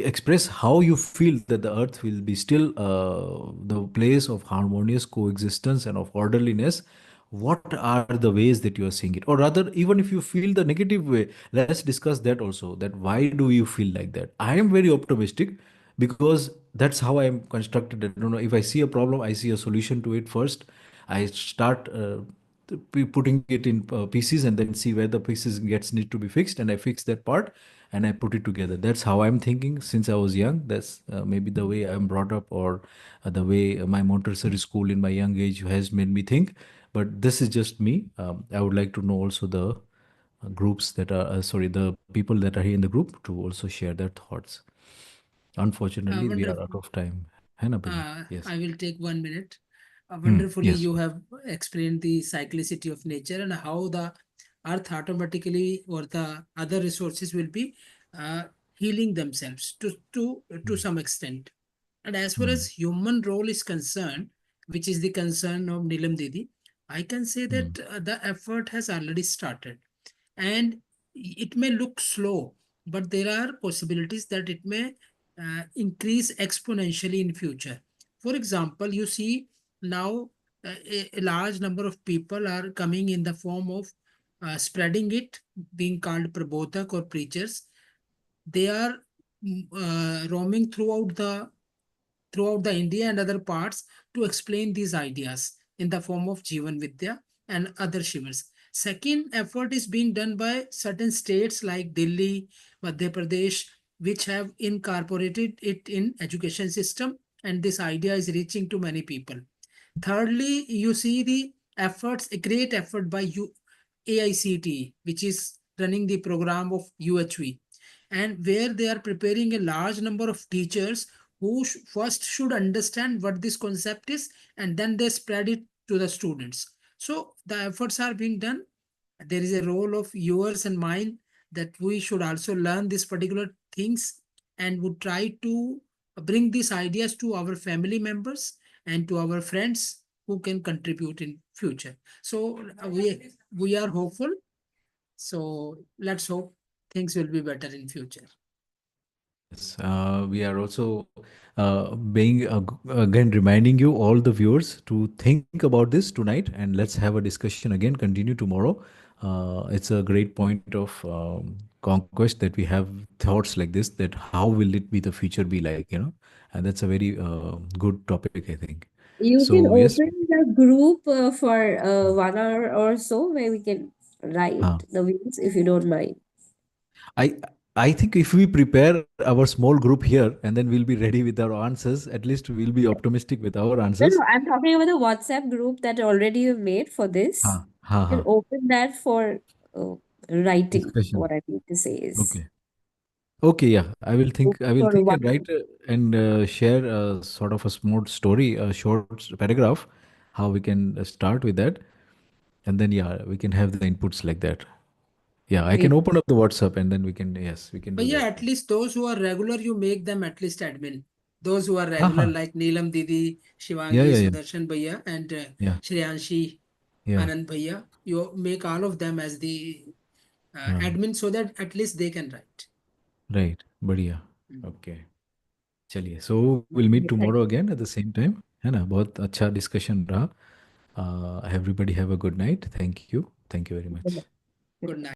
express how you feel that the earth will be still the place of harmonious coexistence and of orderliness. What are the ways that you are seeing it? Or rather, even if you feel the negative way, let's discuss that also, that why do you feel like that? I am very optimistic, because that's how I am constructed. I don't know, if I see a problem, I see a solution to it first. I start putting it in pieces, and then see where the pieces gets need to be fixed, and I fix that part, and I put it together. That's how I'm thinking since I was young. That's maybe the way I'm brought up, or the way my Montessori school in my young age has made me think. But this is just me. I would like to know also the groups that are sorry, the people that are here in the group, to also share their thoughts. Unfortunately, we are out Wonderful. of time. है ना Priji? Yes. I will take 1 minute. Wonderfully, Yes. you have explained the cyclicity of nature and how the earth automatically or the other resources will be uh, healing themselves to Mm. some extent. And as far Mm. as human role is concerned, which is the concern of Nilam Didi, I can say Mm. that the effort has already started. And it may look slow, but there are possibilities that it may increase exponentially in future. For example, you see now a large number of people are coming in the form of spreading it, being called prabodhak or preachers. They are roaming throughout the India and other parts to explain these ideas in the form of Jeevan Vidya and other shivers. Second effort is being done by certain states like Delhi, Madhya Pradesh, which have incorporated it in education system, and this idea is reaching to many people. Thirdly, you see the efforts, a great effort by AICT, which is running the program of UHV, and where they are preparing a large number of teachers who first should understand what this concept is, and then they spread it to the students. So the efforts are being done. There is a role of yours and mine that we should also learn these particular things and would try to bring these ideas to our family members and to our friends who can contribute in future. So we are hopeful. So let's hope things will be better in future. Yes, we are also being again reminding you, all the viewers, to think about this tonight, and let's have a discussion again. Continue tomorrow. It's a great point of conquest that we have thoughts like this. That how will it be the future be like? And that's a very good topic, I think. You So can yes, open the group for 1 hour or so where we can write uh, the views if you don't mind. I I think if we prepare our small group here and then we'll be ready with our answers, at least we'll be optimistic with our No, answers. no, I'm talking about the WhatsApp group that already you made for this. Ha You ha. can open that for uh, writing. Discussion. What I mean to say is Okay. Okay. Yeah. I will think. I open will for think and one. write and share sort of a small story, a short paragraph, how we can start with that, and then yeah, we can have the inputs like that. Yeah, I Yeah. can open up the WhatsApp and then we can, yes, we can But do yeah, that. at least those who are regular, you make them at least admin. Those who are Ha regular, ha. like Neelam Didi, Yeah. Shivangi, Yeah. Yeah. Sudarshan Bhaiya, and Yeah. Shreyanshi, Yeah. Anand Bhaiya, you make all of them as the Uh, admin so that at least they can write. right. बढ़िया. Mm. Okay. चलिए, so we'll meet Okay, tomorrow thank again at the same time, है ना? बहुत अच्छा discussion रहा. Everybody have a good night. Thank you very much. you. Good night.